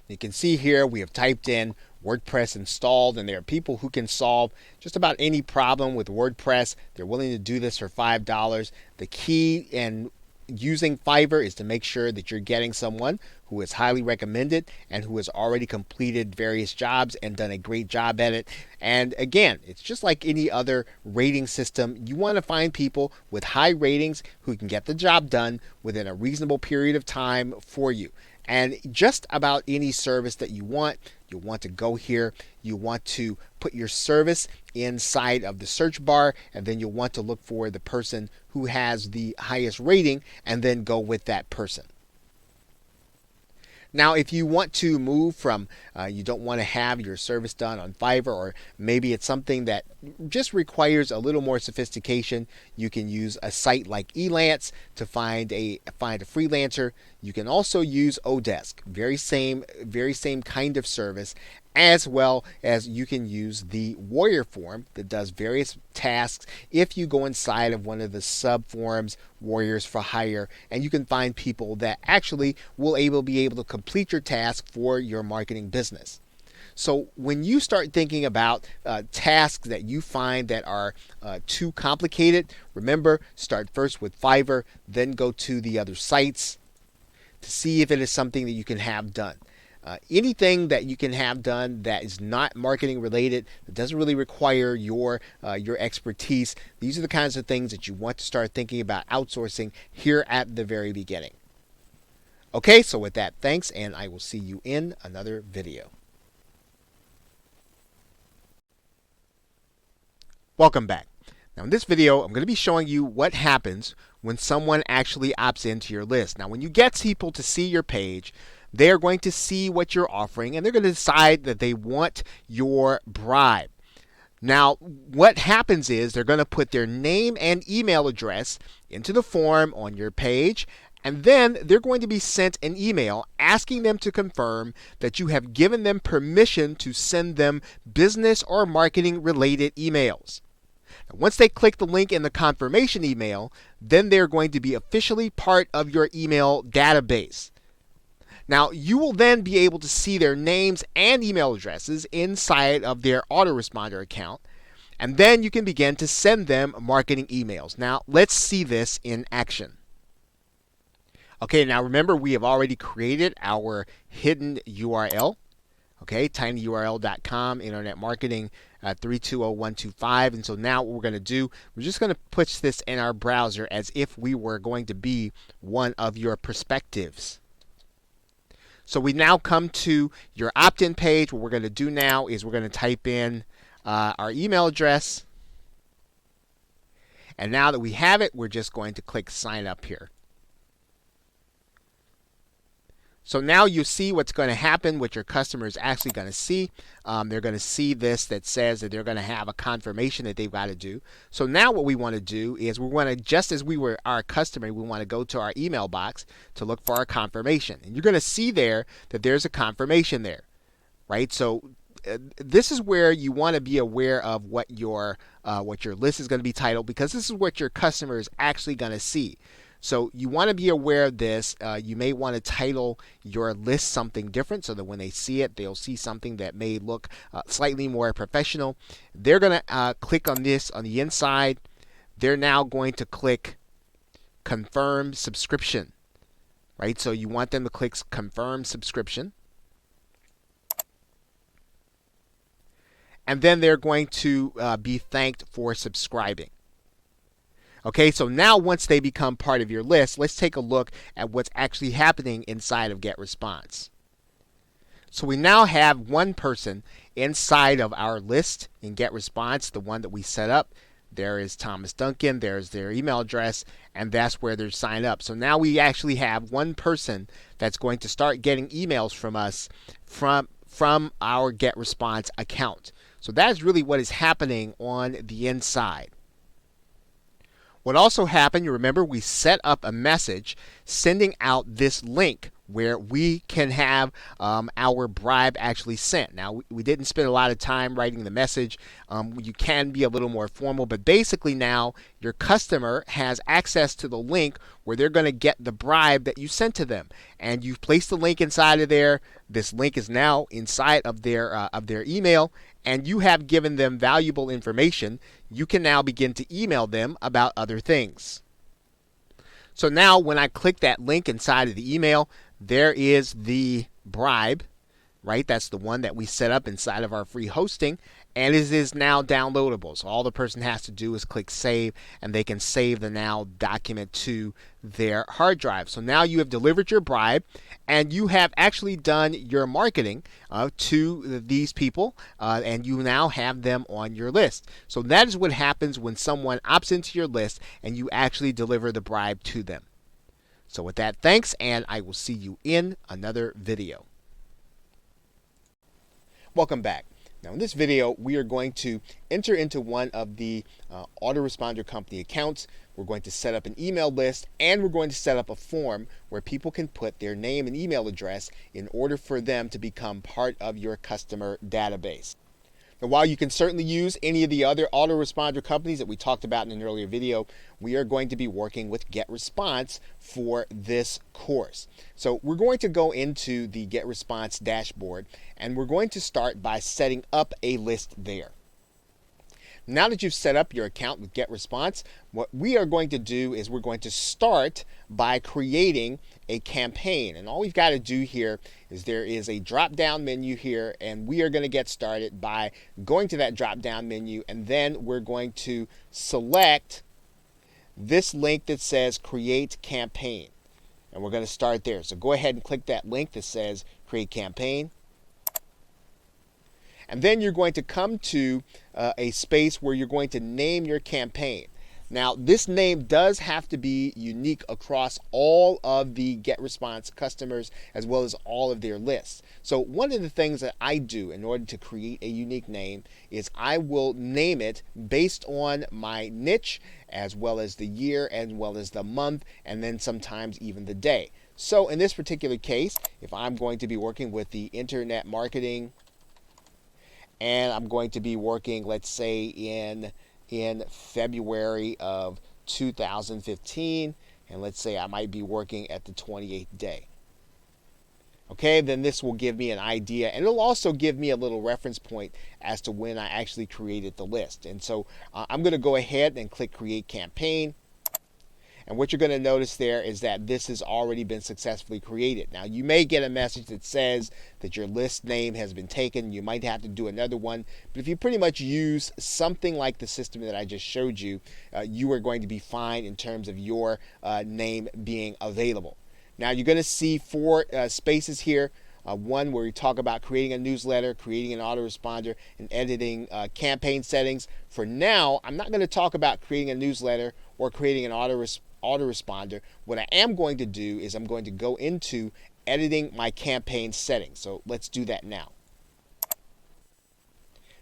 You can see here we have typed in WordPress installed, and there are people who can solve just about any problem with WordPress. They're willing to do this for $5. The key in using Fiverr is to make sure that you're getting someone who is highly recommended and who has already completed various jobs and done a great job at it. And again, it's just like any other rating system. You want to find people with high ratings who can get the job done within a reasonable period of time for you. And just about any service that you want to go here. You want to put your service inside of the search bar, and then you'll want to look for the person who has the highest rating and then go with that person. Now, if you want to move from, you don't want to have your service done on Fiverr, or maybe it's something that just requires a little more sophistication, you can use a site like Elance to find a freelancer. You can also use Odesk, very same kind of service, as well as you can use the Warrior Forum that does various tasks if you go inside of one of the sub forums, Warriors for Hire, and you can find people that actually will be able to complete your task for your marketing business. So when you start thinking about tasks that you find that are too complicated, remember, start first with Fiverr, then go to the other sites to see if it is something that you can have done. Anything that you can have done that is not marketing related, that doesn't really require your expertise, these are the kinds of things that you want to start thinking about outsourcing here at the very beginning. Okay, so with that, thanks, and I will see you in another video. Welcome back. Now in this video, I'm going to be showing you what happens when someone actually opts into your list. Now when you get people to see your page, they're going to see what you're offering, and they're going to decide that they want your bribe. Now, what happens is they're going to put their name and email address into the form on your page, and then they're going to be sent an email asking them to confirm that you have given them permission to send them business or marketing related emails. Now, once they click the link in the confirmation email, then they're going to be officially part of your email database. Now, you will then be able to see their names and email addresses inside of their autoresponder account, and then you can begin to send them marketing emails. Now, let's see this in action. Okay, now remember, we have already created our hidden URL. Okay, tinyurl.com, internet marketing 320125. And so now what we're going to do, we're just going to push this in our browser as if we were going to be one of your prospectives. So we now come to your opt-in page. What we're going to do now is we're going to type in our email address. And now that we have it, we're just going to click sign up here. So now you see what's going to happen, what your customer is actually going to see. They're going to see this that says that they're going to have a confirmation that they've got to do. So now what we want to do is we want to, just as we were our customer, we want to go to our email box to look for our confirmation. And you're going to see there that there's a confirmation there, right? So this is where you want to be aware of what your list is going to be titled, because this is what your customer is actually going to see. So you want to be aware of this. You may want to title your list something different so that when they see it, they'll see something that may look slightly more professional. They're going to click on this on the inside. They're now going to click confirm subscription, right? So you want them to click confirm subscription. And then they're going to be thanked for subscribing. Okay, so now once they become part of your list, let's take a look at what's actually happening inside of GetResponse. So we now have one person inside of our list in GetResponse, the one that we set up. There is Thomas Duncan, there's their email address, and that's where they're signed up. So now we actually have one person that's going to start getting emails from us from our GetResponse account. So that's really what is happening on the inside. What also happened, you remember, we set up a message sending out this link where we can have our bribe actually sent. Now, we didn't spend a lot of time writing the message. You can be a little more formal, but basically now your customer has access to the link where they're going to get the bribe that you sent to them. And you've placed the link inside of there. This link is now inside of their email, and you have given them valuable information. You can now begin to email them about other things. So now when I click that link inside of the email, there is the bribe, right? That's the one that we set up inside of our free hosting, and it is now downloadable. So all the person has to do is click save, and they can save the now document to their hard drive. So now you have delivered your bribe, and you have actually done your marketing to these people, and you now have them on your list. So that is what happens when someone opts into your list and you actually deliver the bribe to them. So with that, thanks, and I will see you in another video. Welcome back. Now in this video, we are going to enter into one of the autoresponder company accounts. We're going to set up an email list, and we're going to set up a form where people can put their name and email address in order for them to become part of your customer database. Now, while you can certainly use any of the other autoresponder companies that we talked about in an earlier video, we are going to be working with GetResponse for this course. So we're going to go into the GetResponse dashboard, and we're going to start by setting up a list there. Now that you've set up your account with GetResponse, what we are going to do is we're going to start by creating a campaign. And all we've got to do here is there is a drop-down menu here, and we are going to get started by going to that drop-down menu, and then we're going to select this link that says Create Campaign. And we're going to start there. So go ahead and click that link that says Create Campaign. And then you're going to come to a space where you're going to name your campaign. Now, this name does have to be unique across all of the GetResponse customers as well as all of their lists. So one of the things that I do in order to create a unique name is I will name it based on my niche as well as the year as well as the month, and then sometimes even the day. So in this particular case, if I'm going to be working with the internet marketing, and I'm going to be working, let's say, in February of 2015, and let's say I might be working at the 28th day. Okay, then this will give me an idea, and it'll also give me a little reference point as to when I actually created the list. And so I'm going to go ahead and click Create Campaign. And what you're going to notice there is that this has already been successfully created. Now, you may get a message that says that your list name has been taken. You might have to do another one. But if you pretty much use something like the system that I just showed you, you are going to be fine in terms of your name being available. Now, you're going to see 4 spaces here. One where we talk about creating a newsletter, creating an autoresponder, and editing campaign settings. For now, I'm not going to talk about creating a newsletter or creating an autoresponder. What I am going to do is I'm going to go into editing my campaign settings. So let's do that now.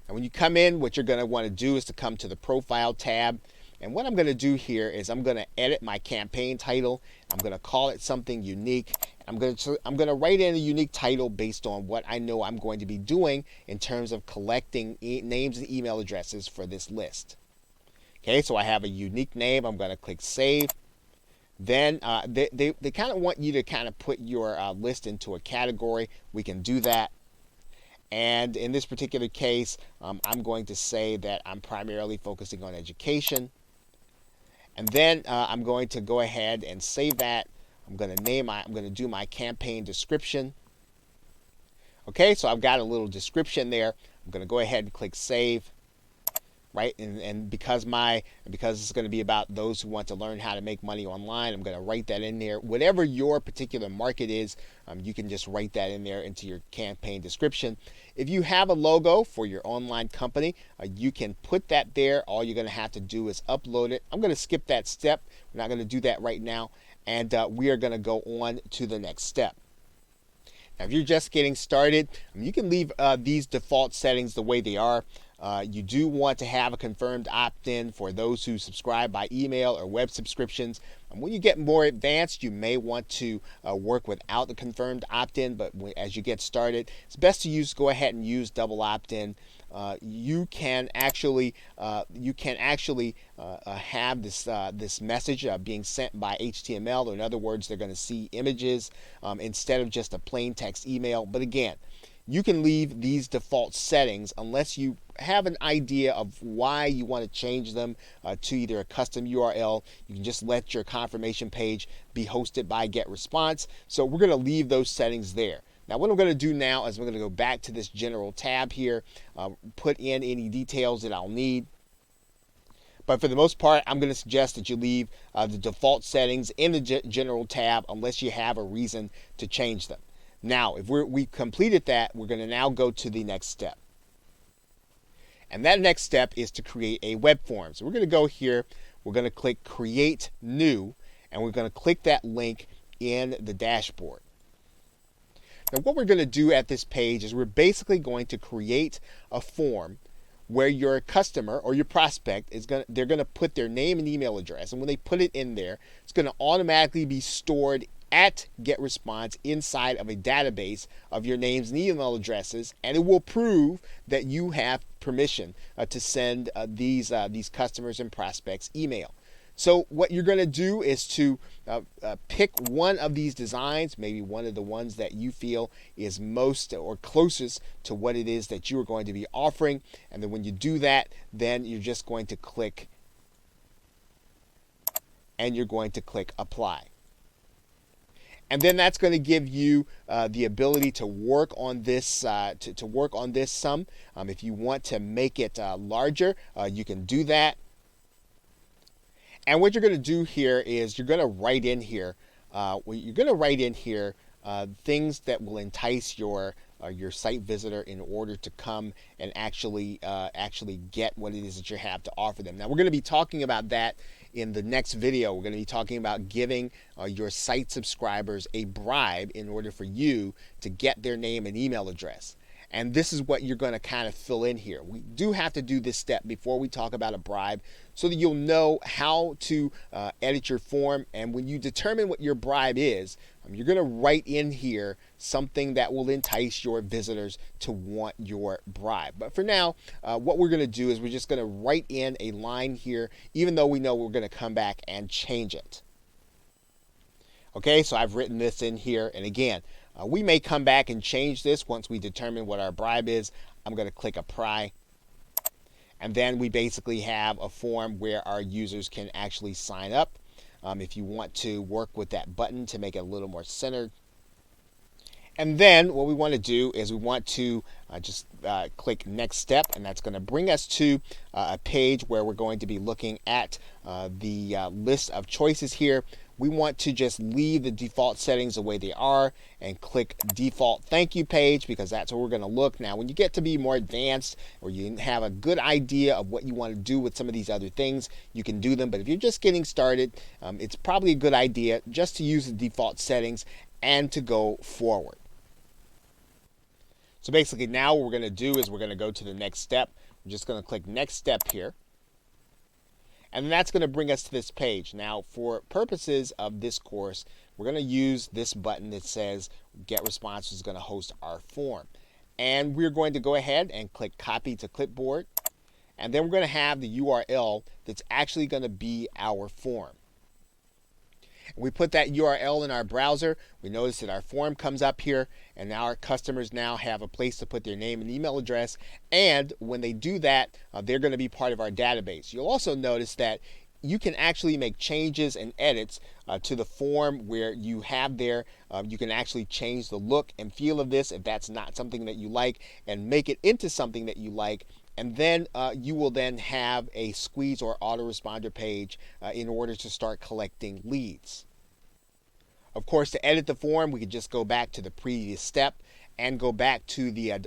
Now when you come in, what you're going to want to do is to come to the Profile tab. And what I'm going to do here is I'm going to edit my campaign title. I'm going to call it something unique. I'm going to write in a unique title based on what I know I'm going to be doing in terms of collecting names and email addresses for this list. Okay, so I have a unique name. I'm going to click Save. Then they kind of want you to kind of put your list into a category. We can do that. And in this particular case, I'm going to say that I'm primarily focusing on education. And then I'm going to go ahead and save that. I'm going to do my campaign description. Okay, so I've got a little description there. I'm going to go ahead and click Save. Right, and because it's going to be about those who want to learn how to make money online, I'm going to write that in there. Whatever your particular market is, you can just write that in there into your campaign description. If you have a logo for your online company, you can put that there. All you're going to have to do is upload it. I'm going to skip that step. We're not going to do that right now, and we are going to go on to the next step. Now, if you're just getting started, you can leave these default settings the way they are. You do want to have a confirmed opt-in for those who subscribe by email or web subscriptions. When you get more advanced, you may want to work without the confirmed opt-in, but as you get started, it's best to go ahead and use double opt-in. You can actually have this message being sent by HTML, or in other words, they're going to see images instead of just a plain text email. But again, you can leave these default settings unless you have an idea of why you want to change them to either a custom URL. You can just let your confirmation page be hosted by GetResponse. So we're going to leave those settings there. Now what I'm going to do now is I'm going to go back to this general tab here, put in any details that I'll need. But for the most part, I'm going to suggest that you leave the default settings in the general tab unless you have a reason to change them. Now, if we completed that, we're going to now go to the next step. And that next step is to create a web form. So we're going to go here, we're going to click Create New, and we're going to click that link in the dashboard. Now what we're going to do at this page is we're basically going to create a form where your customer or your prospect they're going to put their name and email address, and when they put it in there, it's going to automatically be stored at GetResponse inside of a database of your names and email addresses, and it will prove that you have permission to send these customers and prospects email. So what you're going to do is to pick one of these designs, maybe one of the ones that you feel is most or closest to what it is that you are going to be offering. And then when you do that, then you're just going to click and you're going to click apply. And then that's going to give you the ability to work on this to work on this some. If you want to make it larger, you can do that. And what you're going to do here is you're going to write in here. Things that will entice your site visitor in order to come and actually get what it is that you have to offer them. Now we're going to be talking about that in the next video. We're going to be talking about giving your site subscribers a bribe in order for you to get their name and email address. And this is what you're going to kind of fill in here. We do have to do this step before we talk about a bribe so that you'll know how to edit your form. And when you determine what your bribe is, you're going to write in here something that will entice your visitors to want your bribe. But for now, what we're going to do is we're just going to write in a line here, even though we know we're going to come back and change it. Okay, so I've written this in here. And again, we may come back and change this once we determine what our bribe is. I'm going to click apply. And then we basically have a form where our users can actually sign up. If you want to work with that button to make it a little more centered. And then what we want to do is we want to just click next step, and that's going to bring us to a page where we're going to be looking at the list of choices here. We want to just leave the default settings the way they are and click default thank you page, because that's where we're going to look. Now when you get to be more advanced or you have a good idea of what you want to do with some of these other things, you can do them. But if you're just getting started, it's probably a good idea just to use the default settings and to go forward. So basically now what we're going to do is we're going to go to the next step. We're just going to click next step here. And that's going to bring us to this page. Now, for purposes of this course, we're going to use this button that says GetResponse is going to host our form. And we're going to go ahead and click copy to clipboard. And then we're going to have the URL that's actually going to be our form. We put that URL in our browser. We notice that our form comes up here, and now our customers now have a place to put their name and email address. And when they do that, they're going to be part of our database. You'll also notice that you can actually make changes and edits to the form where you have there. You can actually change the look and feel of this if that's not something that you like, and make it into something that you like. And then you will then have a squeeze or autoresponder page in order to start collecting leads. Of course, to edit the form, we could just go back to the previous step and go back to the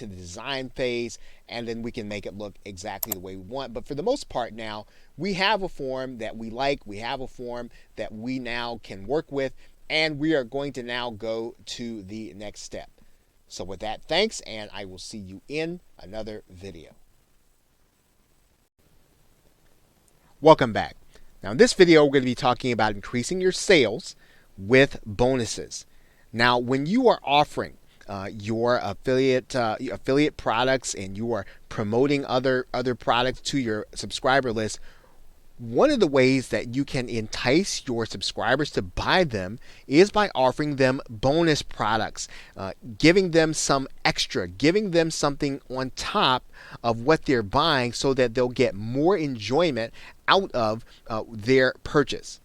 design phase, and then we can make it look exactly the way we want. But for the most part now, we have a form that we like. We have a form that we now can work with, and we are going to now go to the next step. So with that, thanks, and I will see you in another video. Welcome back. Now in this video, we're going to be talking about increasing your sales with bonuses. Now, when you are offering your affiliate products and you are promoting other products to your subscriber list, one of the ways that you can entice your subscribers to buy them is by offering them bonus products, giving them some extra, giving them something on top of what they're buying so that they'll get more enjoyment out of their purchase.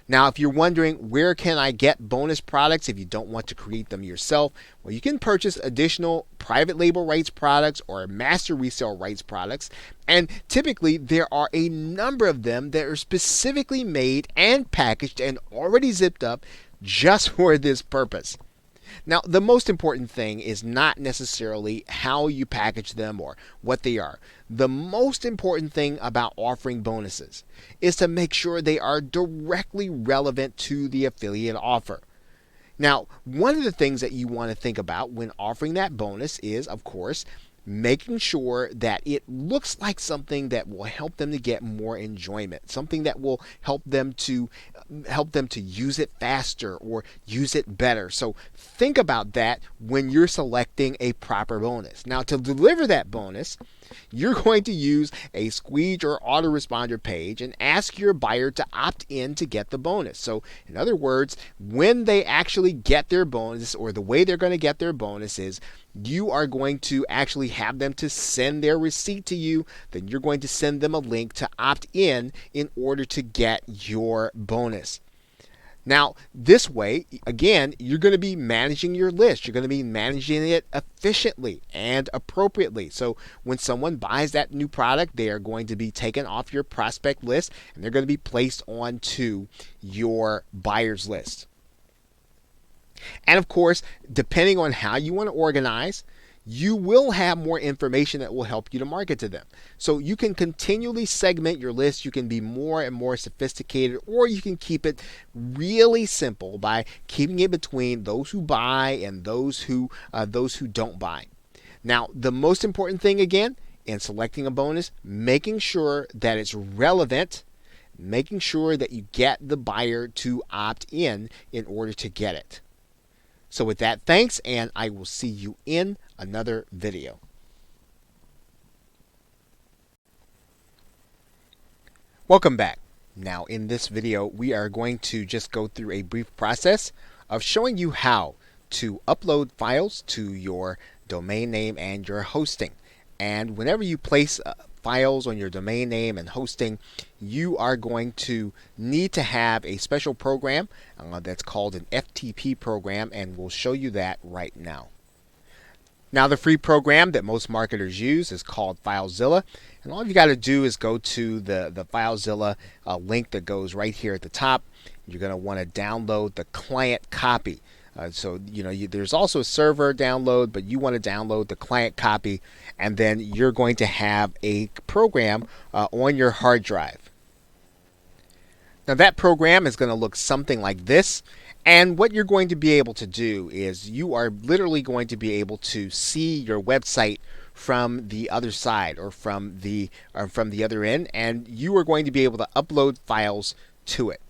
Now, if you're wondering where can I get bonus products if you don't want to create them yourself, well, you can purchase additional private label rights products or master resale rights products. And typically, there are a number of them that are specifically made and packaged and already zipped up just for this purpose. Now, the most important thing is not necessarily how you package them or what they are. The most important thing about offering bonuses is to make sure they are directly relevant to the affiliate offer. Now, one of the things that you want to think about when offering that bonus is, of course, making sure that it looks like something that will help them to get more enjoyment, something that will help them to use it faster or use it better. So think about that when you're selecting a proper bonus. Now, to deliver that bonus, you're going to use a squeege or autoresponder page and ask your buyer to opt in to get the bonus. So in other words, when they actually get their bonus, or the way they're going to get their bonus is you are going to actually have them to send their receipt to you. Then you're going to send them a link to opt in order to get your bonus. Now, this way, again, you're going to be managing your list. You're going to be managing it efficiently and appropriately. So when someone buys that new product, they are going to be taken off your prospect list and they're going to be placed onto your buyer's list. And of course, depending on how you want to organize, you will have more information that will help you to market to them. So you can continually segment your list. You can be more and more sophisticated, or you can keep it really simple by keeping it between those who buy and those who don't buy. Now, the most important thing, again, in selecting a bonus, making sure that it's relevant, making sure that you get the buyer to opt in order to get it. So with that, thanks, and I will see you in another video. Welcome back. Now in this video, we are going to just go through a brief process of showing you how to upload files to your domain name and your hosting. And whenever you place files on your domain name and hosting, you are going to need to have a special program that's called an FTP program, and we'll show you that right now. Now, the free program that most marketers use is called FileZilla, and all you got to do is go to the FileZilla link that goes right here at the top. You're going to want to download the client copy. So there's also a server download, but you want to download the client copy, and then you're going to have a program on your hard drive. Now that program is going to look something like this, and what you're going to be able to do is you are literally going to be able to see your website from the other side, or from the other end, and you are going to be able to upload files to it.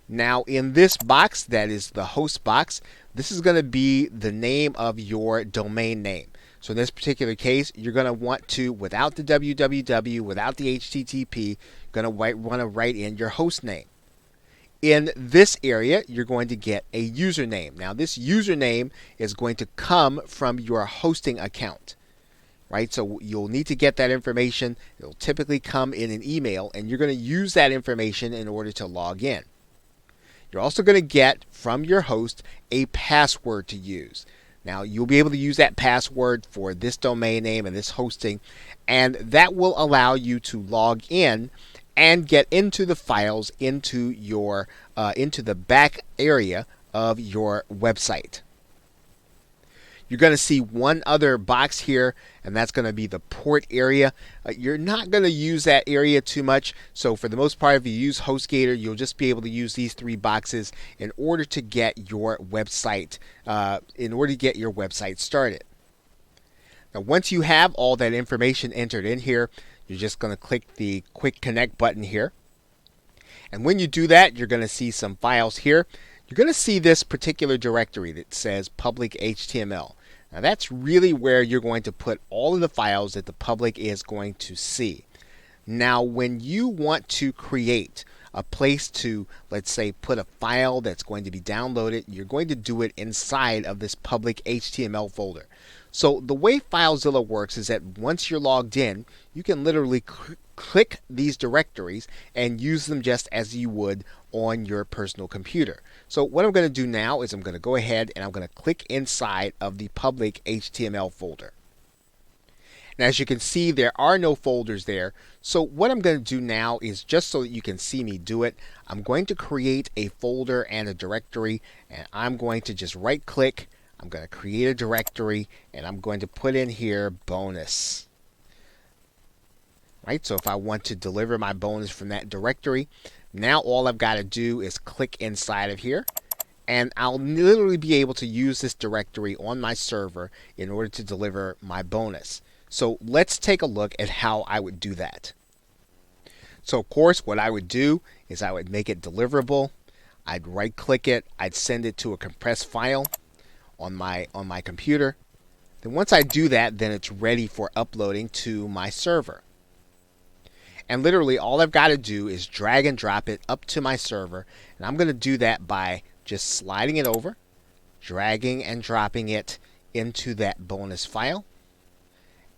Now in this box, that is the host box, this is going to be the name of your domain name. So in this particular case, you're going to want to, without the www, without the http, going to want to write in your host name. In this area, you're going to get a username. Now this username is going to come from your hosting account. Right? So you'll need to get that information. It'll typically come in an email, and you're going to use that information in order to log in. You're also going to get from your host a password to use. Now you'll be able to use that password for this domain name and this hosting, and that will allow you to log in and get into the files into the back area of your website. You're going to see one other box here, and that's going to be the port area. You're not going to use that area too much, so for the most part, if you use HostGator, you'll just be able to use these three boxes in order to get your website started. Now, once you have all that information entered in here, you're just going to click the Quick Connect button here, and when you do that, you're going to see some files here. You're going to see this particular directory that says public HTML. Now that's really where you're going to put all of the files that the public is going to see. Now when you want to create a place to, let's say, put a file that's going to be downloaded, you're going to do it inside of this public HTML folder. So the way FileZilla works is that once you're logged in, you can literally click these directories and use them just as you would on your personal computer. So what I'm going to do now is I'm going to go ahead and I'm going to click inside of the public HTML folder. Now as you can see, there are no folders there. So what I'm going to do now is, just so that you can see me do it, I'm going to create a folder and a directory, and I'm going to just right click. I'm going to create a directory, and I'm going to put in here bonus. Right? So if I want to deliver my bonus from that directory, now all I've got to do is click inside of here, and I'll literally be able to use this directory on my server in order to deliver my bonus. So let's take a look at how I would do that. So of course, what I would do is I would make it deliverable. I'd right click it, I'd send it to a compressed file on my computer. Then once I do that, then it's ready for uploading to my server. And literally all I've got to do is drag and drop it up to my server, and I'm going to do that by just sliding it over, dragging and dropping it into that bonus file,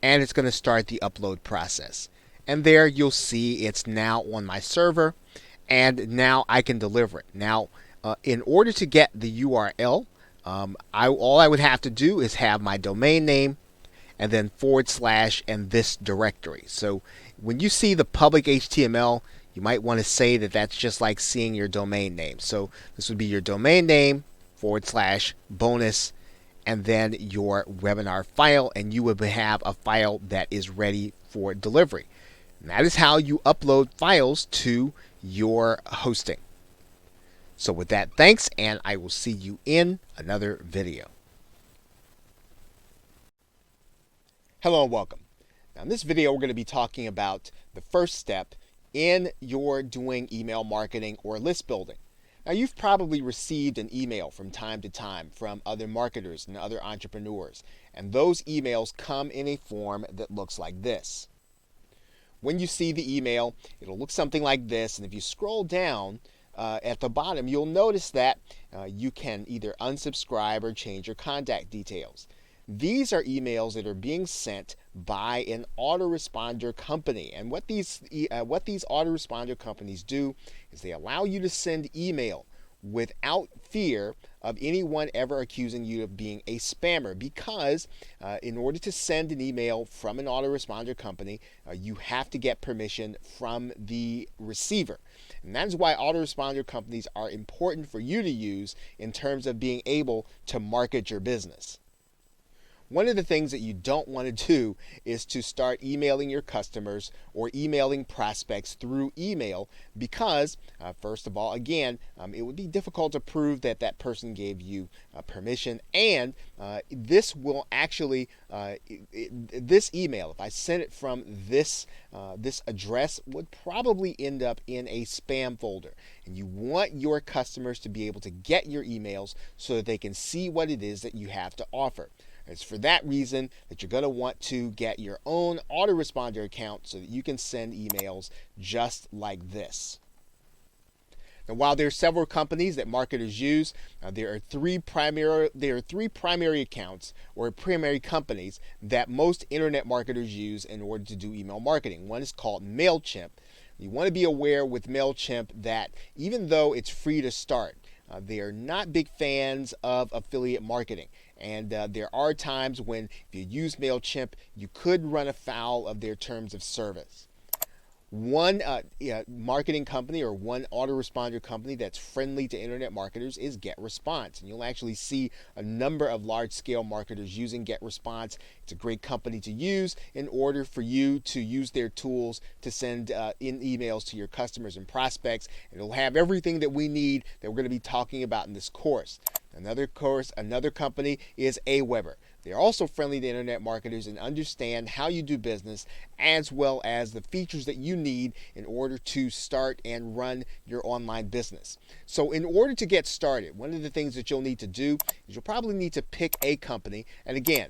and it's going to start the upload process. And there you'll see it's now on my server, and now I can deliver it. Now, in order to get the URL, all I would have to do is have my domain name and then / and this directory. So when you see the public HTML, you might want to say that that's just like seeing your domain name. So this would be your domain name / bonus, and then your webinar file, and you would have a file that is ready for delivery. And that is how you upload files to your hosting. So with that, thanks, and I will see you in another video. Hello and welcome. Now in this video, we're going to be talking about the first step in your doing email marketing or list building. Now you've probably received an email from time to time from other marketers and other entrepreneurs, and those emails come in a form that looks like this. When you see the email, it'll look something like this, and if you scroll down at the bottom, you'll notice that you can either unsubscribe or change your contact details. These are emails that are being sent by an autoresponder company, and what these autoresponder companies do is they allow you to send email without fear of anyone ever accusing you of being a spammer, because in order to send an email from an autoresponder company, you have to get permission from the receiver. And that is why autoresponder companies are important for you to use in terms of being able to market your business. One of the things that you don't want to do is to start emailing your customers or emailing prospects through email, because first of all, again, it would be difficult to prove that that person gave you permission, and this will actually, this email, if I send it from this address, would probably end up in a spam folder. And you want your customers to be able to get your emails so that they can see what it is that you have to offer. It's for that reason that you're going to want to get your own autoresponder account so that you can send emails just like this. Now, while there are several companies that marketers use, there are three primary accounts or primary companies that most internet marketers use in order to do email marketing. One is called MailChimp. You want to be aware with MailChimp that even though it's free to start, they are not big fans of affiliate marketing. And there are times when if you use MailChimp, you could run afoul of their terms of service. One marketing company or one autoresponder company that's friendly to internet marketers is GetResponse. And you'll actually see a number of large-scale marketers using GetResponse. It's a great company to use in order for you to use their tools to send in emails to your customers and prospects. And it'll have everything that we need that we're going to be talking about in this course. Another company is Aweber. They're also friendly to internet marketers and understand how you do business, as well as the features that you need in order to start and run your online business. So in order to get started, one of the things that you'll need to do is you'll probably need to pick a company. And again,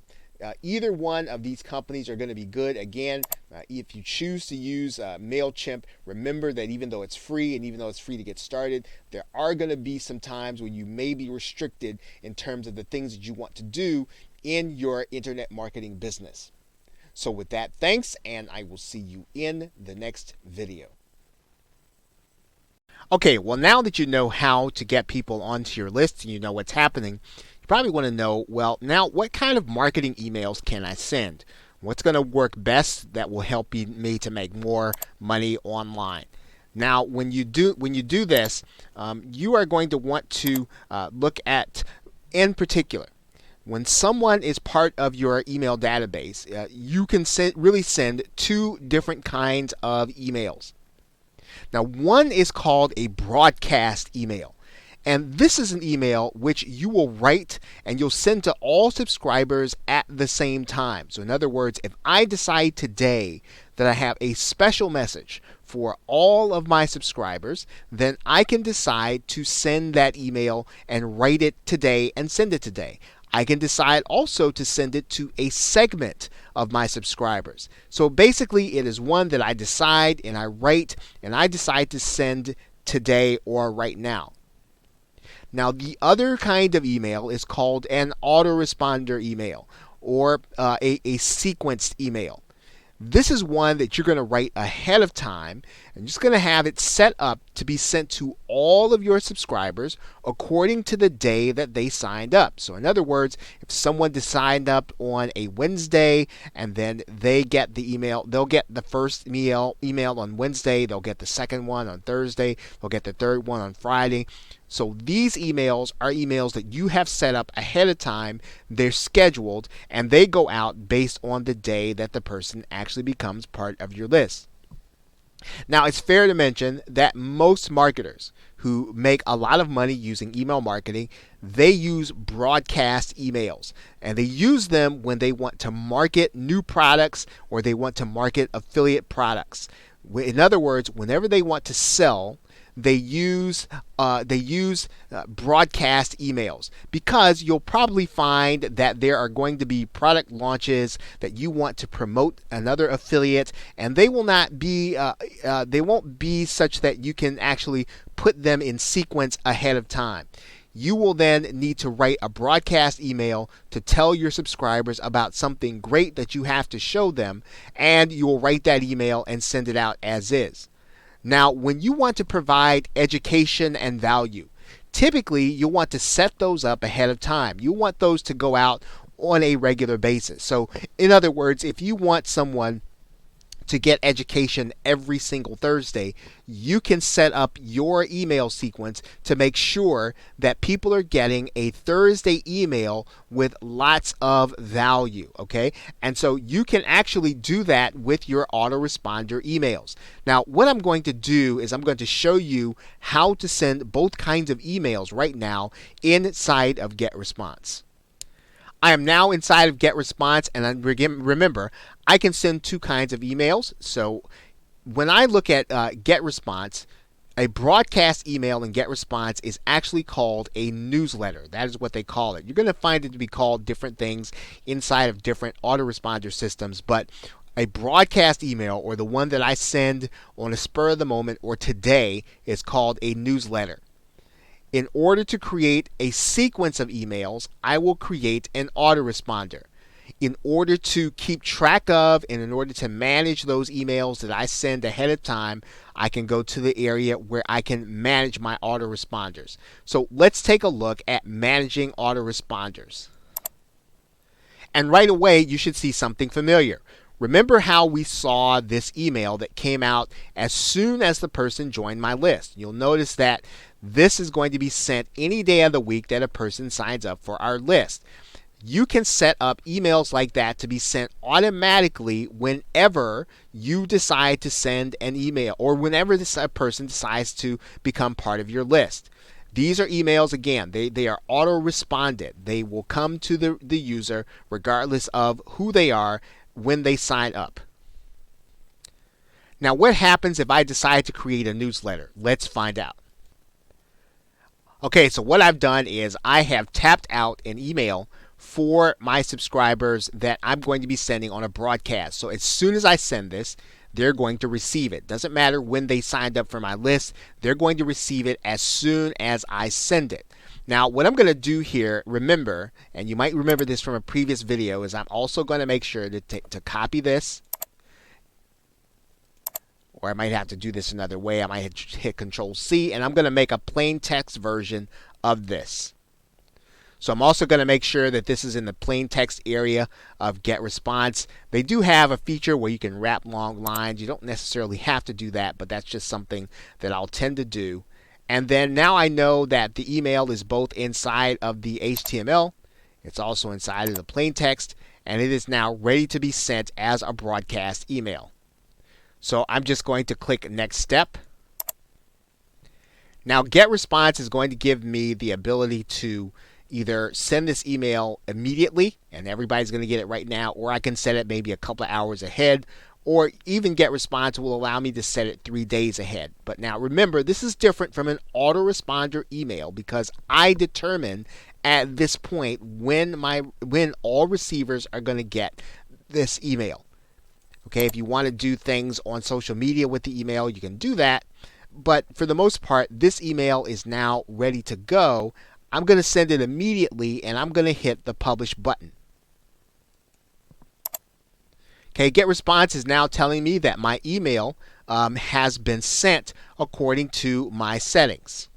either one of these companies are going to be good. Again, if you choose to use MailChimp, remember that even though it's free and even though it's free to get started, there are going to be some times when you may be restricted in terms of the things that you want to do in your internet marketing business. So with that, thanks, and I will see you in the next video. Okay, well, now that you know how to get people onto your list and you know what's happening, you probably want to know, well, now what kind of marketing emails can I send? What's going to work best that will help me to make more money online? Now, when you do this, you are going to want to look at, in particular, When someone is part of your email database, you can really send two different kinds of emails. Now, one is called a broadcast email. And this is an email which you will write and you'll send to all subscribers at the same time. So in other words, if I decide today that I have a special message for all of my subscribers, then I can decide to send that email and write it today and send it today. I can decide also to send it to a segment of my subscribers. So basically, it is one that I decide and I write and I decide to send today or right now. Now, the other kind of email is called an autoresponder email or a sequenced email. This is one that you're going to write ahead of time and just going to have it set up to be sent to all of your subscribers according to the day that they signed up. So in other words, if someone signed up on a Wednesday and then they get the email, they'll get the first email on Wednesday, they'll get the second one on Thursday, they'll get the third one on Friday. So these emails are emails that you have set up ahead of time. They're scheduled and they go out based on the day that the person actually becomes part of your list. Now, it's fair to mention that most marketers who make a lot of money using email marketing, they use broadcast emails. And they use them when they want to market new products or they want to market affiliate products. In other words, whenever they want to sell, they use broadcast emails, because you'll probably find that there are going to be product launches that you want to promote another affiliate, and they will not be they won't be such that you can actually put them in sequence ahead of time. You will then need to write a broadcast email to tell your subscribers about something great that you have to show them, and you will write that email and send it out as is. Now, when you want to provide education and value, typically you'll want to set those up ahead of time. You want those to go out on a regular basis. So, in other words, if you want someone to get education every single Thursday, you can set up your email sequence to make sure that people are getting a Thursday email with lots of value, okay? And so you can actually do that with your autoresponder emails. Now, what I'm going to do is I'm going to show you how to send both kinds of emails right now inside of GetResponse. I am now inside of GetResponse, and remember, I can send two kinds of emails. So when I look at GetResponse, a broadcast email in GetResponse is actually called a newsletter. That is what they call it. You're going to find it to be called different things inside of different autoresponder systems, but a broadcast email, or the one that I send on a spur of the moment or today, is called a newsletter. In order to create a sequence of emails, I will create an autoresponder. In order to keep track of and in order to manage those emails that I send ahead of time, I can go to the area where I can manage my autoresponders. So let's take a look at managing autoresponders. And right away, you should see something familiar. Remember how we saw this email that came out as soon as the person joined my list. You'll notice that this is going to be sent any day of the week that a person signs up for our list. You can set up emails like that to be sent automatically whenever you decide to send an email or whenever this person decides to become part of your list. These are emails, again, they are auto-responded. They will come to the user regardless of who they are when they sign up. Now, what happens if I decide to create a newsletter? Let's find out. Okay, so what I've done is I have tapped out an email for my subscribers that I'm going to be sending on a broadcast. So as soon as I send this, they're going to receive it. Doesn't matter when they signed up for my list, they're going to receive it as soon as I send it. Now, what I'm going to do here, remember, and you might remember this from a previous video, is I'm also going to make sure to copy this. Or I might have to do this another way. I might hit Control-C, and I'm going to make a plain text version of this. So I'm also going to make sure that this is in the plain text area of GetResponse. They do have a feature where you can wrap long lines. You don't necessarily have to do that, but that's just something that I'll tend to do. And then now I know that the email is both inside of the HTML It's also inside of the plain text, and it is now ready to be sent as a broadcast email. So I'm just going to click Next Step. Now, Get Response is going to give me the ability to either send this email immediately, and everybody's going to get it right now, or I can set it maybe a couple of hours ahead, or even Get Response will allow me to set it 3 days ahead. But now remember, this is different from an autoresponder email because I determine at this point when all receivers are going to get this email. Okay, if you want to do things on social media with the email, you can do that. But for the most part, this email is now ready to go. I'm going to send it immediately, and I'm going to hit the Publish button. Okay, Get Response is now telling me that my email has been sent according to my settings.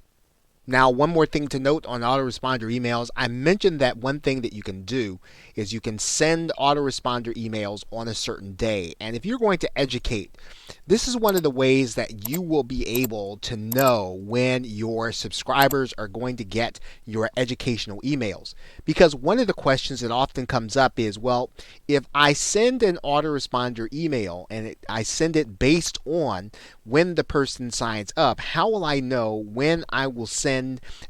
Now, one more thing to note on autoresponder emails. I mentioned that one thing that you can do is you can send autoresponder emails on a certain day. And if you're going to educate, this is one of the ways that you will be able to know when your subscribers are going to get your educational emails. Because one of the questions that often comes up is, well, if I send an autoresponder email and I send it based on when the person signs up, how will I know when I will send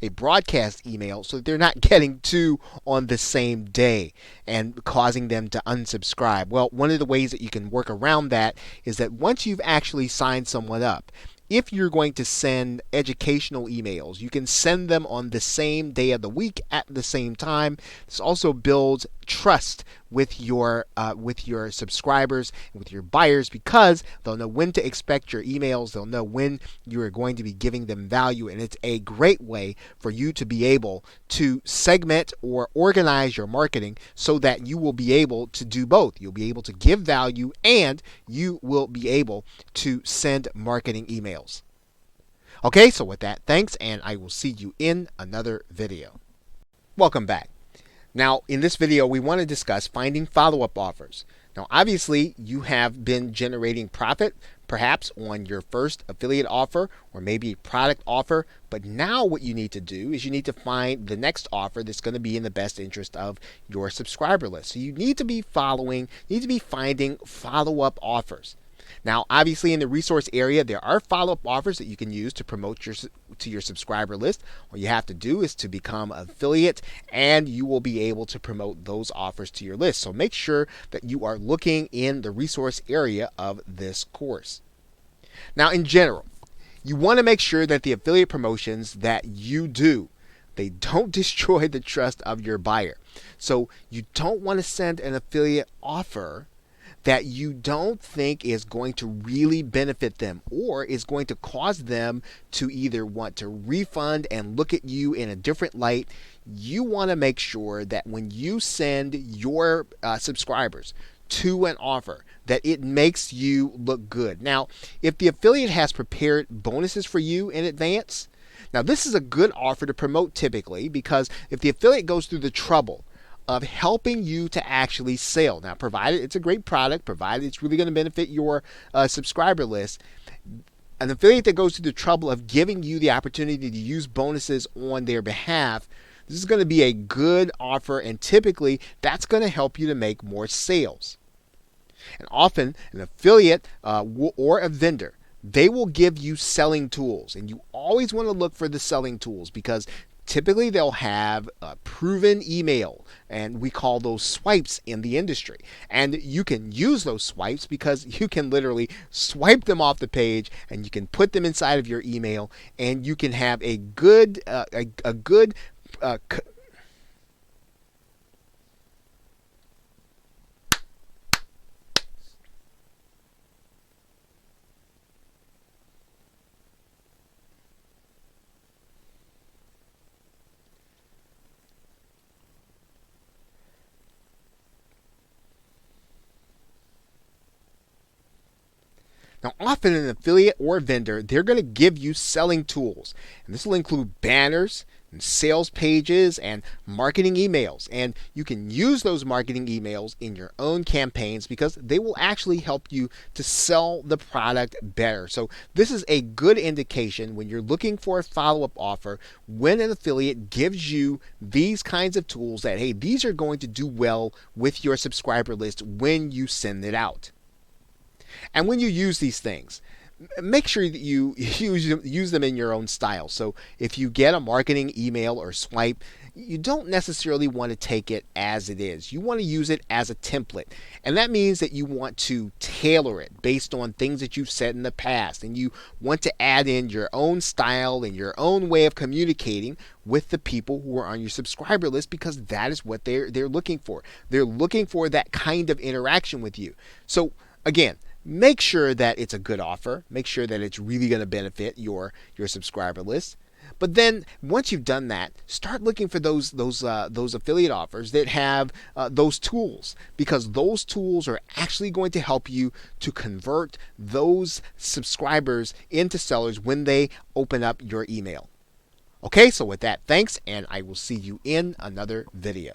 a broadcast email so that they're not getting two on the same day and causing them to unsubscribe? Well, one of the ways that you can work around that is that once you've actually signed someone up, if you're going to send educational emails, you can send them on the same day of the week at the same time. This also builds trust with your subscribers and with your buyers because they'll know when to expect your emails. They'll know when you are going to be giving them value, and it's a great way for you to be able to segment or organize your marketing so that you will be able to do both. You'll be able to give value and you will be able to send marketing emails. Okay, so with that, thanks, and I will see you in another video. Welcome back. Now, in this video, we want to discuss finding follow-up offers. Now, obviously, you have been generating profit, perhaps on your first affiliate offer or maybe product offer. But now what you need to do is you need to find the next offer that's going to be in the best interest of your subscriber list. So you need to be finding follow-up offers. Now, obviously, in the resource area, there are follow-up offers that you can use to promote to your subscriber list. All you have to do is to become an affiliate, and you will be able to promote those offers to your list. So make sure that you are looking in the resource area of this course. Now, in general, you want to make sure that the affiliate promotions that you do, they don't destroy the trust of your buyer. So you don't want to send an affiliate offer that you don't think is going to really benefit them or is going to cause them to either want to refund and look at you in a different light. You want to make sure that when you send your subscribers to an offer, that it makes you look good. Now, if the affiliate has prepared bonuses for you in advance, now this is a good offer to promote typically, because if the affiliate goes through the trouble of helping you to actually sell, now provided it's a great product, provided it's really going to benefit your subscriber list, an affiliate that goes through the trouble of giving you the opportunity to use bonuses on their behalf, this is going to be a good offer, and typically that's going to help you to make more sales. And often an affiliate or a vendor, they will give you selling tools, and you always want to look for the selling tools because typically they'll have a proven email, and we call those swipes in the industry. And you can use those swipes because you can literally swipe them off the page and you can put them inside of your email, and you can have a good Now, often an affiliate or vendor, they're going to give you selling tools. And this will include banners, sales pages and marketing emails. And you can use those marketing emails in your own campaigns because they will actually help you to sell the product better. So this is a good indication when you're looking for a follow-up offer, when an affiliate gives you these kinds of tools that, hey, these are going to do well with your subscriber list when you send it out. And when you use these things, make sure that you use them in your own style. So if you get a marketing email or swipe, you don't necessarily want to take it as it is. You want to use it as a template. And that means that you want to tailor it based on things that you've said in the past. And you want to add in your own style and your own way of communicating with the people who are on your subscriber list, because that is what they're looking for. They're looking for that kind of interaction with you. So again, make sure that it's a good offer. Make sure that it's really going to benefit your subscriber list. But then once you've done that, start looking for those affiliate offers that have those tools, because those tools are actually going to help you to convert those subscribers into sellers when they open up your email. Okay, so with that, thanks, and I will see you in another video.